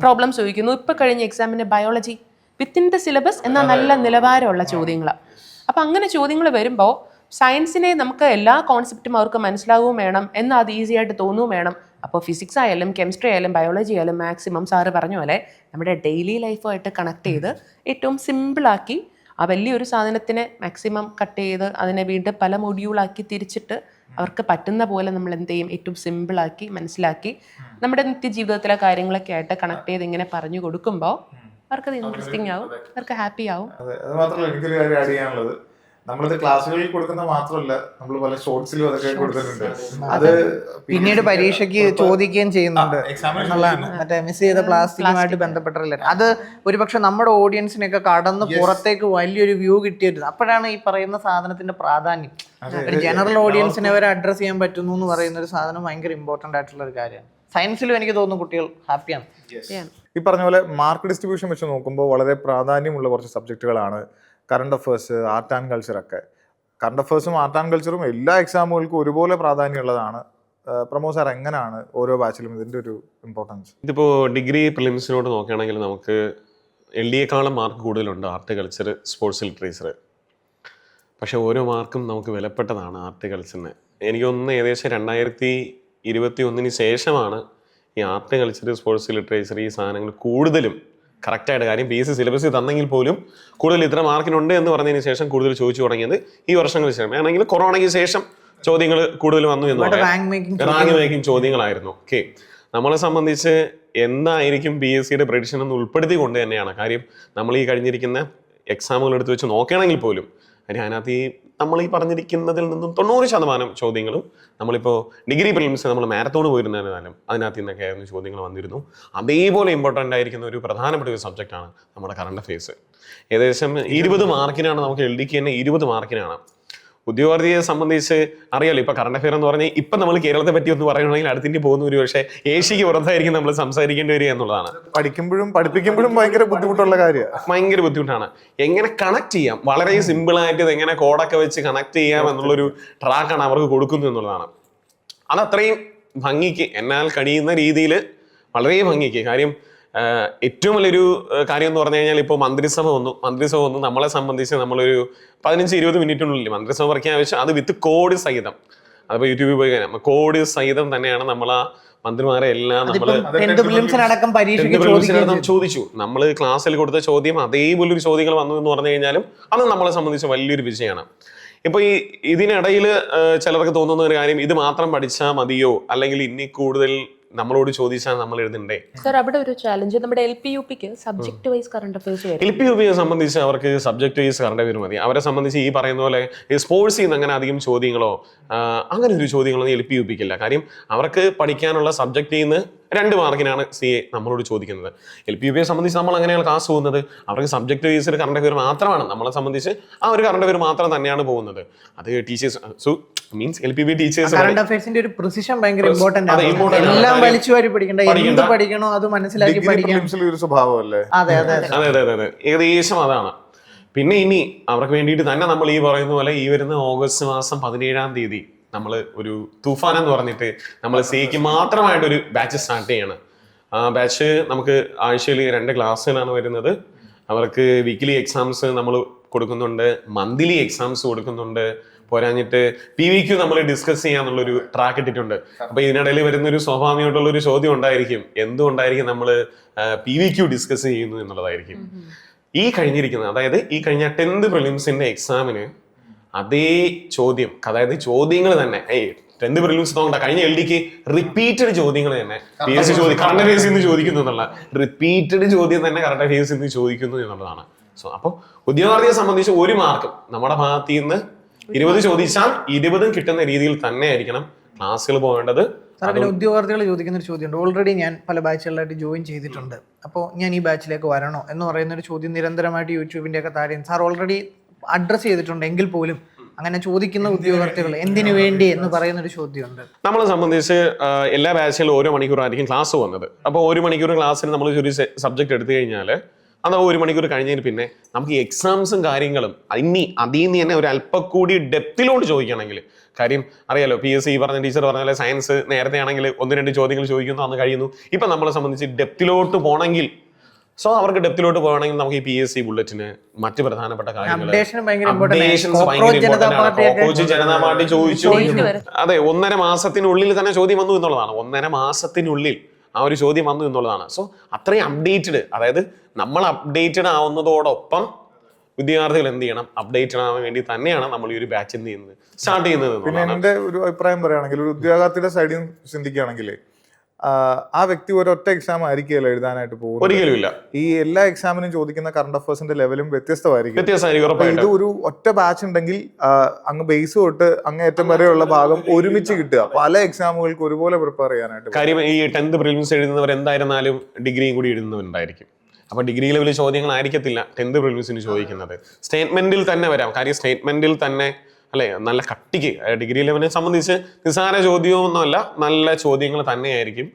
പ്രോബ്ലംസ് ചോദിക്കുന്നു. ഇപ്പൊ കഴിഞ്ഞ എക്സാമിന് ബയോളജി വിത്തിൻ ദ സിലബസ് എന്ന നല്ല നിലവാരമുള്ള ചോദ്യങ്ങളാണ്. അപ്പം അങ്ങനെ ചോദ്യങ്ങൾ വരുമ്പോൾ സയൻസിനെ നമുക്ക് എല്ലാ കോൺസെപ്റ്റും അവർക്ക് മനസ്സിലാവുകയും വേണം, എന്നാൽ അത് ഈസി ആയിട്ട് തോന്നുകയും വേണം. അപ്പോൾ ഫിസിക്സ് ആയാലും കെമിസ്ട്രി ആയാലും ബയോളജി ആയാലും മാക്സിമം സാറ് പറഞ്ഞ പോലെ നമ്മുടെ ഡെയിലി ലൈഫുമായിട്ട് കണക്ട് ചെയ്ത് ഏറ്റവും സിമ്പിളാക്കി ആ വലിയൊരു സാധനത്തിനെ മാക്സിമം കട്ട് ചെയ്ത് അതിനെ വീണ്ടും പല മൊഡ്യൂളാക്കി തിരിച്ചിട്ട് അവർക്ക് പറ്റുന്ന പോലെ നമ്മൾ എന്ത് ചെയ്യും, ഏറ്റവും സിമ്പിളാക്കി മനസ്സിലാക്കി നമ്മുടെ നിത്യജീവിതത്തിലെ കാര്യങ്ങളൊക്കെ ആയിട്ട് കണക്ട് ചെയ്ത് ഇങ്ങനെ പറഞ്ഞു കൊടുക്കുമ്പോൾ അവർക്കത് ഇൻട്രസ്റ്റിംഗ് ആവും, അവർക്ക് ഹാപ്പി ആവും. അതെ, അത് മാത്രമല്ല എനിക്കൊരു കാര്യം ആഡ് ചെയ്യാനുള്ളത്, നമ്മളിത് ക്ലാസ്സുകളിൽ കൊടുക്കുന്ന മാത്രമല്ല, നമ്മൾ പല ഷോർട്സിലും അതൊക്കെ കൊടുത്തിട്ടുണ്ട്. അത് പിന്നീട് പരീക്ഷയ്ക്ക് ചോദിക്കുകയും ചെയ്യുന്നുണ്ട് എന്നുള്ളതാണ്. മറ്റേ മിസ് ചെയ്ത പ്ലാസ്റ്റിക്കുമായിട്ട് ബന്ധപ്പെട്ട റിലേറ്റഡ്. അത് ഒരുപക്ഷെ നമ്മുടെ ഓഡിയൻസിനൊക്കെ കടന്ന് പുറത്തേക്ക് വലിയൊരു വ്യൂ കിട്ടിയത് അപ്പോഴാണ് ഈ പറയുന്ന സാധനത്തിന്റെ പ്രാധാന്യം. ഒരു ജനറൽ ഓഡിയൻസിനെ വരെ അഡ്രസ് ചെയ്യാൻ പറ്റുന്നു എന്ന് പറയുന്ന ഒരു സാധനം ഭയങ്കര ഇമ്പോർട്ടന്റ് ആയിട്ടുള്ള ഒരു കാര്യമാണ്. സയൻസിലും എനിക്ക് തോന്നുന്നു കുട്ടികൾ ഹാപ്പിയാണ്. ഈ പറഞ്ഞ പോലെ മാർക്ക് ഡിസ്ട്രിബ്യൂഷൻ വെച്ച് നോക്കുമ്പോൾ വളരെ പ്രാധാന്യമുള്ള കുറച്ച് സബ്ജക്റ്റുകളാണ് കറണ്ട് അഫേഴ്സ്, ആർട്ട് ആൻഡ് കൾച്ചറൊക്കെ. കറണ്ട് അഫേഴ്സും ആർട്ട് ആൻഡ് കൾച്ചറും എല്ലാ എക്സാമുകൾക്കും ഒരുപോലെ പ്രാധാന്യമുള്ളതാണ്. പ്രമോദ് സാർ, എങ്ങനെയാണ് ഓരോ ബാച്ചിലും ഇതിൻ്റെ ഒരു ഇമ്പോർട്ടൻസ്? ഇതിപ്പോൾ ഡിഗ്രി പ്രിലിംസിനോട് നോക്കുകയാണെങ്കിൽ നമുക്ക് LD-യെക്കാളും മാർക്ക് കൂടുതലുണ്ട് ആർട്ട്, കൾച്ചർ, സ്പോർട്സ്, ലിറ്ററേച്ചർ. പക്ഷെ ഓരോ മാർക്കും നമുക്ക് വിലപ്പെട്ടതാണ് ആർട്ട്, കൾച്ചറിന്. എനിക്കൊന്ന് ഏകദേശം 2021 ശേഷമാണ് ഈ ആർട്ട്, കൾച്ചർ, സ്പോർട്സ്, ലിറ്ററേച്ചർ ഈ സാധനങ്ങൾ കൂടുതലും കറക്റ്റായിട്ട് കാര്യം PSC സിലബസിൽ തന്നെങ്കിൽ പോലും കൂടുതൽ ഇത്ര മാർക്കിനുണ്ട് എന്ന് പറഞ്ഞതിന് ശേഷം കൂടുതൽ ചോദിച്ചു തുടങ്ങിയത് ഈ വർഷങ്ങൾക്ക് ശേഷം ആണെങ്കിൽ കൊറോണയ്ക്ക് ശേഷം ചോദ്യങ്ങൾ കൂടുതൽ വന്നു എന്ന് പറയാം. Rank making ചോദ്യങ്ങളായിരുന്നു. ഓക്കെ, നമ്മളെ സംബന്ധിച്ച് എന്തായിരിക്കും PSCയുടെ പ്രഡിക്ഷൻ എന്ന് ഉൾപ്പെടുത്തിക്കൊണ്ട് തന്നെയാണ് കാര്യം. നമ്മൾ ഈ കഴിഞ്ഞിരിക്കുന്ന എക്സാമുകൾ എടുത്ത് വെച്ച് നോക്കുകയാണെങ്കിൽ പോലും അതിനകത്ത് ഈ നമ്മൾ ഈ പറഞ്ഞിരിക്കുന്നതിൽ നിന്നും 90% ചോദ്യങ്ങളും നമ്മളിപ്പോൾ ഡിഗ്രി പ്രിലിംസ് നമ്മൾ മാരത്തോൺ പോയിരുന്നാലും അതിനകത്ത് നിന്നൊക്കെ ആയിരുന്നു ചോദ്യങ്ങൾ വന്നിരുന്നു. അതേപോലെ ഇമ്പോർട്ടൻ്റ് ആയിരിക്കുന്ന ഒരു പ്രധാനപ്പെട്ട ഒരു സബ്ജക്റ്റാണ് നമ്മുടെ കറണ്ട് അഫയേഴ്സ്. ഏകദേശം 20 മാർക്കിനാണ് നമുക്ക് LD-ക്ക് തന്നെ 20 മാർക്കിനാണ്. ഉദ്യോഗാർത്ഥിയെ സംബന്ധിച്ച് അറിയാലോ, ഇപ്പൊ കറണ്ട് അഫെയർ എന്ന് പറഞ്ഞാൽ ഇപ്പൊ നമ്മൾ കേരളത്തെ പറ്റി ഒന്ന് പറയണമെങ്കിൽ അടുത്തിൻ്റെ പോകുന്ന ഒരു പക്ഷേ ഏഷ്യക്ക് പുറത്തായിരിക്കും നമ്മൾ സംസാരിക്കേണ്ടി വരിക എന്നുള്ളതാണ്. പഠിപ്പിക്കുമ്പോഴും ഭയങ്കര ബുദ്ധിമുട്ടുള്ള കാര്യമാണ്. ഭയങ്കര ബുദ്ധിമുട്ടാണ്. എങ്ങനെ കണക്ട് ചെയ്യാം, വളരെ സിമ്പിളായിട്ട് ഇത് എങ്ങനെ കോഡൊക്കെ വെച്ച് കണക്ട് ചെയ്യാം എന്നുള്ളൊരു ട്രാക്കാണ് അവർക്ക് കൊടുക്കുന്നത് എന്നുള്ളതാണ്. അതത്രയും ഭംഗിക്ക് എന്നാൽ കഴിയുന്ന രീതിയിൽ വളരെ ഭംഗിക്ക് കാര്യം. ഏറ്റവും വലിയൊരു കാര്യം എന്ന് പറഞ്ഞു കഴിഞ്ഞാൽ ഇപ്പോൾ മന്ത്രിസഭ വന്നു നമ്മളെ സംബന്ധിച്ച് നമ്മളൊരു 15-20 മിനിറ്റിനുള്ളിൽ മന്ത്രിസഭ പ്രഖ്യാപിച്ചു. അത് വിത്ത് കോഡ് സഹിതം, അതിപ്പോൾ യൂട്യൂബിൽ പോയി കഴിഞ്ഞാൽ കോഡ് സഹിതം തന്നെയാണ് നമ്മൾ ആ മന്ത്രിമാരെ എല്ലാം നമ്മൾ ചോദിച്ചു. നമ്മൾ ക്ലാസ്സിൽ കൊടുത്ത ചോദ്യം അതേപോലൊരു ചോദ്യങ്ങൾ വന്നു എന്ന് പറഞ്ഞു കഴിഞ്ഞാലും അത് നമ്മളെ സംബന്ധിച്ച് വലിയൊരു വിജയമാണ്. ഇപ്പൊ ഇതിനിടയിൽ ചിലർക്ക് തോന്നുന്ന ഒരു കാര്യം, ഇത് മാത്രം പഠിച്ചാൽ മതിയോ, അല്ലെങ്കിൽ ഇനി കൂടുതൽ നമ്മളോട് ചോദിച്ചാൽ നമ്മൾ എഴുതണ്ടേ? സർ, അവിടെ ഒരു ചാലഞ്ച് നമ്മുടെ LP-UPക്ക് സബ്ജക്ട് വൈസ് കറണ്ട് അഫയേഴ്സ്. LP-UPയെ സംബന്ധിച്ച് അവർക്ക് സബ്ജക്ട് വൈസ് കറണ്ട് അഫയർ മതി. അവരെ സംബന്ധിച്ച് ഈ പറയുന്ന പോലെ സ്പോർട്സിൽ നിന്ന് അങ്ങനെ അധികം ചോദ്യങ്ങളോ അങ്ങനെ ഒരു ചോദ്യങ്ങളൊന്നും LP-UPക്കില്ല. കാര്യം അവർക്ക് പഠിക്കാനുള്ള സബ്ജക്റ്റിൽ നിന്ന് 2 മാർക്കിനാണ് CA നമ്മളോട് ചോദിക്കുന്നത്. LP-UPയെ സംബന്ധിച്ച് നമ്മൾ അങ്ങനെയാണ് ക്ലാസ് പോകുന്നത്. അവർക്ക് സബ്ജക്ട് വൈസ് കറണ്ട് അഫയർ മാത്രമാണ്. നമ്മളെ സംബന്ധിച്ച് ആ ഒരു കറണ്ട് അഫയർ മാത്രം തന്നെയാണ് പോകുന്നത്. അത് teachers means LP-UP teachers current അഫയേഴ്സിന്റെ ഒരു പ്രിസിഷൻ ഭയങ്കര ഇമ്പോർട്ടന്റ് ആണ്. എല്ലാം വലിച്ചു വാരി പഠിക്കണ്ട, എന്ത് പഠിക്കണോ അത് മനസ്സിലാക്കി പഠിക്കണം. അതെ അതെ ഏകദേശം അതാണ്. പിന്നെ ഇനി അവർക്ക് വേണ്ടിയിട്ട് തന്നെ നമ്മൾ ഈ പറയുന്ന പോലെ ഈ വരുന്ന ഓഗസ്റ്റ് മാസം 17-ാം തീയതി നമ്മൾ ഒരു തൂഫാൻ എന്ന് പറഞ്ഞിട്ട് നമ്മൾ CAക്ക് മാത്രമായിട്ടൊരു ബാച്ച് സ്റ്റാർട്ട് ചെയ്യാണ്. ആ ബാച്ച് നമുക്ക് ആഴ്ചയിൽ 2 ക്ലാസ്സുകളാണ് വരുന്നത്. അവർക്ക് വീക്ക്ലി എക്സാംസ് നമ്മൾ കൊടുക്കുന്നുണ്ട്, മന്ത്ലി എക്സാംസ് കൊടുക്കുന്നുണ്ട്. പോരാഞ്ഞിട്ട് PVQ നമ്മൾ ഡിസ്കസ് ചെയ്യാന്നുള്ളൊരു ട്രാക്ക് ഇട്ടിട്ടുണ്ട്. അപ്പൊ ഇതിനിടയിൽ വരുന്നൊരു സ്വാഭാവികമായിട്ടുള്ളൊരു ചോദ്യം ഉണ്ടായിരിക്കും, എന്തുകൊണ്ടായിരിക്കും നമ്മൾ PVQ ഡിസ്കസ് ചെയ്യുന്നു എന്നുള്ളതായിരിക്കും. ഈ കഴിഞ്ഞിരിക്കുന്നത്, അതായത് ഈ കഴിഞ്ഞ 10th പ്രിലിംസിന്റെ എക്സാമിന് അതേ ചോദ്യം, അതായത് ചോദ്യങ്ങൾ തന്നെ 10th പ്രിലിംസ് നോക്കണ്ട, കഴിഞ്ഞ LD-ക്ക് റിപ്പീറ്റഡ് ചോദ്യങ്ങൾ തന്നെ PSC കറണ്ട് അഫയേഴ്സിൽ നിന്ന് ചോദിക്കുന്നു എന്നുള്ള റിപ്പീറ്റഡ് ചോദ്യം തന്നെ കറണ്ട് അഫയേഴ്സിൽ നിന്ന് ചോദിക്കുന്നു എന്നുള്ളതാണ്. സോ അപ്പോൾ ഉദ്യോഗാർത്ഥിയെ സംബന്ധിച്ച് 1 മാർക്കും നമ്മുടെ ഭാഗത്ത് നിന്ന് 20 ചോദിച്ചാൽ 20 കിട്ടുന്ന രീതിയിൽ തന്നെ ആയിരിക്കണം ക്ലാസ്സുകൾ പോകേണ്ടത്. പിന്നെ ഉദ്യോഗാർത്ഥികൾ ചോദിക്കുന്ന ഒരു ചോദ്യമുണ്ട്. ഓൾറെഡി ഞാൻ പല ബാച്ചുകളിലായിട്ട് ജോയിൻ ചെയ്തിട്ടുണ്ട്, അപ്പോൾ ഞാൻ ഈ ബാച്ചിലേക്ക് വരണോ എന്ന് പറയുന്ന ഒരു ചോദ്യം നിരന്തരമായിട്ട് യൂട്യൂബിന്റെ ഒക്കെ താഴെ സാർ ഓൾറെഡി അഡ്രസ് ചെയ്തിട്ടുണ്ട്. എങ്കിൽ പോലും അങ്ങനെ ചോദിക്കുന്ന ഉദ്യോഗാർത്ഥികൾ എന്തിനു വേണ്ടി എന്ന് പറയുന്ന ഒരു ചോദ്യമുണ്ട്. നമ്മളെ സംബന്ധിച്ച് എല്ലാ ബാച്ചിലും ഓരോ മണിക്കൂറായിരിക്കും ക്ലാസ് വന്നത്. അപ്പോൾ 1 മണിക്കൂർ ക്ലാസ്സിൽ നമ്മൾ ഒരു സബ്ജക്ട് എടുത്തു കഴിഞ്ഞാൽ അത് 1 മണിക്കൂർ കഴിഞ്ഞതിന് പിന്നെ നമുക്ക് എക്സാംസും കാര്യങ്ങളും ഇനി അതിൽ നിന്ന് തന്നെ ഒരു അല്പം കൂടി ഡെപ്തിലോട്ട് ചോദിക്കണമെങ്കിൽ, കാര്യം അറിയാലോ PSC പറഞ്ഞ ടീച്ചർ പറഞ്ഞ പോലെ സയൻസ് നേരത്തെ ആണെങ്കിൽ 1-2 ചോദ്യങ്ങൾ ചോദിക്കുന്നു, അന്ന് കഴിയുന്നു. ഇപ്പം നമ്മളെ സംബന്ധിച്ച് ഡെപ്തിലോട്ട് പോകണമെങ്കിൽ സോ അവർക്ക് ഡെപ്തിലോട്ട് പോകണമെങ്കിൽ നമുക്ക് ഈ PSC ബുള്ളറ്റിന് മറ്റ് പ്രധാനപ്പെട്ട കാര്യങ്ങൾ അപ്ഡേഷൻ ഭയങ്കര Updations ഭയങ്കര ഇമ്പോർട്ടന്റ് important ആണ്. പാർട്ടിയൊക്കെ കോക്രോച്ച് ജനതാ പാർട്ടി ചോദിച്ചു. Date വരെ. അതെ, 1.5 മാസത്തിനുള്ളിൽ തന്നെ ചോദ്യം വന്നു എന്നുള്ളതാണ്. 1.5 മാസത്തിനുള്ളിൽ ആ ഒരു ചോദ്യം വന്നു എന്നുള്ളതാണ്. സോ അത്രയും അപ്ഡേറ്റഡ്, അതായത് നമ്മൾ അപ്ഡേറ്റഡ് ആവുന്നതോടൊപ്പം വിദ്യാർത്ഥികൾ എന്ത് ചെയ്യണം, അപ്ഡേറ്റഡ് ആവാൻ വേണ്ടി തന്നെയാണ് നമ്മൾ ഈ ഒരു ബാച്ച് എന്ത് ചെയ്യുന്നത്, സ്റ്റാർട്ട് ചെയ്യുന്നത് പിന്നെ എന്നുള്ളതാണ്. എന്റെ ഒരു അഭിപ്രായം പറയുകയാണെങ്കിൽ ഒരു ഉദ്യോഗാർത്ഥിയുടെ സൈഡിൽ ചിന്തിക്കുകയാണെങ്കിൽ ആ വ്യക്തി ഒരൊറ്റ എക്സാം ആയിരിക്കില്ല എഴുതാനായിട്ട് പോകുന്നത്. ഒരിക്കലും ഇല്ല, ഈ എല്ലാ എക്സാമിനും ചോദിക്കുന്ന കറണ്ട് അഫയേഴ്സിന്റെ ലെവലും വ്യത്യസ്തമായിരിക്കും. വ്യത്യാസമായിരിക്കും അപ്പൊ ഇത് ഉറപ്പായിട്ടും. ഒരു ഒറ്റ ബാച്ച് ഉണ്ടെങ്കിൽ അങ്ങ് ബേസ് തൊട്ട് അങ്ങേറ്റം വരെയുള്ള ഭാഗം ഒരുമിച്ച് കിട്ടുക, പല എക്സാമുകൾക്ക് ഒരുപോലെ പ്രിപ്പയർ ചെയ്യാനായിട്ട്. കാര്യം ഈ 10th പ്രിലിംസ് എഴുതുന്നവർ എന്തായിരുന്നാലും ഡിഗ്രിയും കൂടി എഴുതുന്നവരുണ്ടായിരിക്കും. അപ്പൊ ഡിഗ്രി ലെവലിൽ ചോദ്യങ്ങളായിരിക്കത്തില്ല 10th പ്രിലിംസിന് ചോദിക്കുന്നത്. സ്റ്റേറ്റ്മെന്റിൽ തന്നെ വരാം. കാര്യം സ്റ്റേറ്റ്മെന്റിൽ തന്നെ അല്ലെ നല്ല കട്ടിക്ക് ഡിഗ്രി ലെവലിനെ സംബന്ധിച്ച് നിസ്സാര ചോദ്യമൊന്നുമല്ല, നല്ല ചോദ്യങ്ങൾ തന്നെയായിരിക്കും.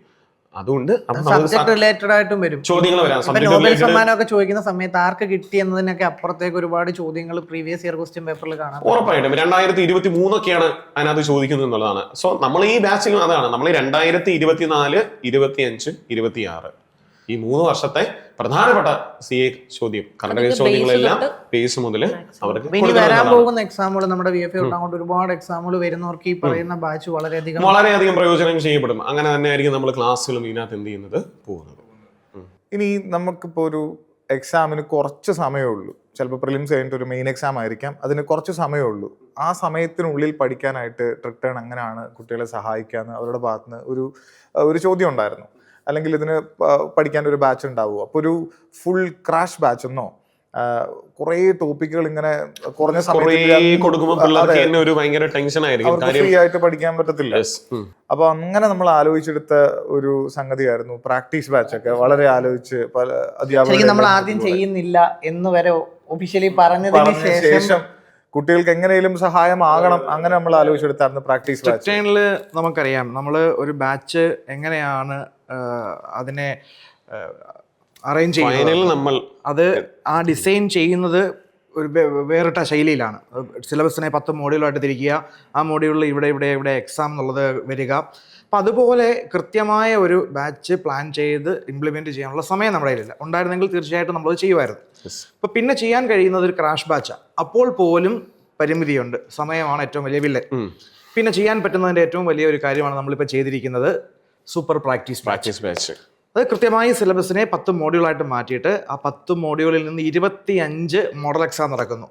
അതുകൊണ്ട് സബ്ജക്ട് റിലേറ്റഡ് ആയിട്ടും വരും. ചോദ്യങ്ങൾ വരാം. നോബൽ സമ്മാനമൊക്കെ ചോദിക്കുന്ന സമയത്ത് ആർക്ക് കിട്ടി എന്നതിനൊക്കെ അപ്പുറത്തേക്ക് ഒരുപാട് ചോദ്യങ്ങൾ പ്രീവിയസ് ഇയർ ക്വസ്റ്റ്യൻ പേപ്പറിൽ കാണാം. ഉറപ്പായിട്ടും 2023 അതിനകത്ത് ചോദിക്കുന്നത് എന്നുള്ളതാണ്. സോ നമ്മൾ ഈ ബാച്ചിലും അതാണ്, നമ്മൾ 2024, 25, 26 ഈ 3 വർഷത്തെ പ്രധാനപ്പെട്ട CA ചോദ്യം, കറണ്ട് അഫയേഴ്സ് ചോദ്യങ്ങളെല്ലാം ബേസ് മുതൽ അവർക്ക് ഇനി വരാൻ പോകുന്ന എക്സാമുകൾ നമ്മുടെ VFA തൊട്ട് അങ്ങോട്ട് ഒരുപാട് എക്സാമുകൾ വരുന്നവർക്ക് ഈ പറയുന്ന ബാച്ച് വളരെയധികം പ്രയോജനം ചെയ്യപ്പെടും. അങ്ങനെ തന്നെ ആയിരിക്കും നമ്മൾ ക്ലാസ്സുകളും ഇതിനകത്ത് എന്ത് ചെയ്യുന്നത് പോകുന്നത്. ഇനി നമുക്കിപ്പോൾ ഒരു എക്സാമിന് കുറച്ച് സമയമേ ഉള്ളൂ. ചിലപ്പോൾ പ്രിലിംസ് കഴിഞ്ഞിട്ട് ഒരു മെയിൻ എക്സാം ആയിരിക്കാം, അതിന് കുറച്ച് സമയമേ ഉള്ളൂ. ആ സമയത്തിനുള്ളിൽ പഠിക്കാനായിട്ട് ട്രിക്ടേൺ എങ്ങനെയാണ് കുട്ടികളെ സഹായിക്കാന്ന് അവരുടെ ഭാഗത്തുനിന്ന് ഒരു ചോദ്യം ഉണ്ടായിരുന്നു. അല്ലെങ്കിൽ ഇതിന് പഠിക്കാൻ ഒരു ബാച്ച് ഉണ്ടാവുമോ? അപ്പോൾ ഒരു ഫുൾ ക്രാഷ് ബാച്ച് എന്നോ കുറേ ടോപ്പിക്കുകൾ ഇങ്ങനെ കുറഞ്ഞ സമയത്ത് കൊടുക്കുമ്പോൾ പിള്ളേർക്ക് തന്നെ ഒരു ഭയങ്കര ടെൻഷൻ ആയിരിക്കും, ഫ്രീ ആയിട്ട് പഠിക്കാൻ പറ്റത്തില്ല. അപ്പൊ അങ്ങനെ നമ്മൾ ആലോചിച്ചെടുത്ത ഒരു സംഗതിയായിരുന്നു പ്രാക്ടീസ് ബാച്ച് ഒക്കെ. വളരെ ആലോചിച്ച് പല അധ്യാപകർ നമ്മൾ ആദ്യം ചെയ്യുന്നില്ല എന്ന് വരെ ഒഫീഷ്യലി പറഞ്ഞതിന് ശേഷം കുട്ടികൾക്ക് എങ്ങനെയും സഹായമാകണം, അങ്ങനെ നമ്മൾ ആലോചിച്ചെടുത്തായിരുന്നു പ്രാക്ടീസ് ബാച്ച്. ട്രിക്ടേണിൽ നമുക്കറിയാം നമ്മൾ ഒരു ബാച്ച് എങ്ങനെയാണ് അതിനെ അറേഞ്ച് ചെയ്യുന്നത്. നമ്മൾ അത് ആ ഡിസൈൻ ചെയ്യുന്നത് ഒരു വേറിട്ട ശൈലിയിലാണ്. സിലബസിനെ 10 മോഡ്യൂളായിട്ട് തിരിക്കുക, ആ മോഡ്യൂളിൽ ഇവിടെ എക്സാം എന്നുള്ളത് വരിക. അപ്പം അതുപോലെ കൃത്യമായ ഒരു ബാച്ച് പ്ലാൻ ചെയ്ത് ഇംപ്ലിമെൻറ്റ് ചെയ്യാനുള്ള സമയം നമ്മുടെ കയ്യിലില്ല. ഉണ്ടായിരുന്നെങ്കിൽ തീർച്ചയായിട്ടും നമ്മളത് ചെയ്യുമായിരുന്നു. അപ്പോൾ പിന്നെ ചെയ്യാൻ കഴിയുന്നത് ഒരു ക്രാഷ് ബാച്ചാണ്. അപ്പോൾ പോലും പരിമിതിയുണ്ട്, സമയമാണ് ഏറ്റവും വലിയ വില്ലൻ. പിന്നെ ചെയ്യാൻ പറ്റുന്നതിൻ്റെ ഏറ്റവും വലിയ ഒരു കാര്യമാണ് നമ്മളിപ്പോൾ ചെയ്തിരിക്കുന്നത് സൂപ്പർ പ്രാക്ടീസ് ബാച്ച്. അത് കൃത്യമായി സിലബസിനെ 10 മോഡ്യൂളായിട്ട് മാറ്റിയിട്ട് ആ 10 മോഡ്യൂളിൽ നിന്ന് 25 മോഡൽ എക്സാം നടക്കുന്നു.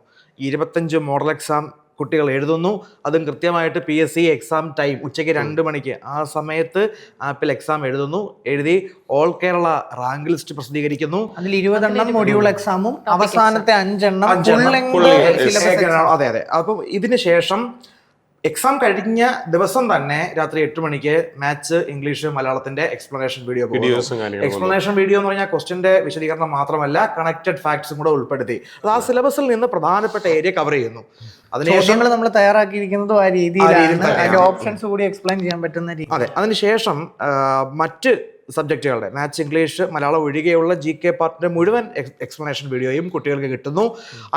25 മോഡൽ എക്സാം കുട്ടികൾ എഴുതുന്നു. അതും കൃത്യമായിട്ട് PSC എക്സാം ടൈം ഉച്ചയ്ക്ക് 2 മണിക്ക് ആ സമയത്ത് ആപ്പിൽ എക്സാം എഴുതുന്നു. എഴുതി ഓൾ കേരള റാങ്ക് ലിസ്റ്റ് പ്രസിദ്ധീകരിക്കുന്നു. അതിൽ 20 എണ്ണം മൊഡ്യൂൾ എക്സാമും അവസാനത്തെ 5 എണ്ണം. അതെ. അപ്പം ഇതിന് ശേഷം എക്സാം കഴിഞ്ഞ ദിവസം തന്നെ രാത്രി 8 മണിക്ക് മാത്സ്, ഇംഗ്ലീഷ്, മലയാളത്തിന്റെ എക്സ്പ്ലനേഷൻ വീഡിയോ. എക്സ്പ്ലനേഷൻ വീഡിയോ എന്ന് പറഞ്ഞാൽ ക്വസ്റ്റ്യന്റെ വിശദീകരണം മാത്രമല്ല, കണക്റ്റഡ് ഫാക്ട്സും കൂടെ ഉൾപ്പെടുത്തി അത് ആ സിലബസിൽ നിന്ന് പ്രധാനപ്പെട്ട ഏരിയ കവർ ചെയ്യുന്നു. അതിനുശേഷം നമ്മൾ തയ്യാറാക്കിയിരിക്കുന്നതും ആ രീതിയിലാണ്. അതിന്റെ ഓപ്ഷൻസ് കൂടി എക്സ്പ്ലെയിൻ ചെയ്യാൻ പറ്റുന്ന രീതി. അതെ. അതിനുശേഷം മറ്റ് സബ്ജക്റ്റുകളുടെ മാത്സ്, ഇംഗ്ലീഷ്, മലയാളം ഒഴികെയുള്ള GK പാർട്ടിന്റെ മുഴുവൻ എക്സ്പ്ലനേഷൻ വീഡിയോയും കുട്ടികൾക്ക് കിട്ടുന്നു.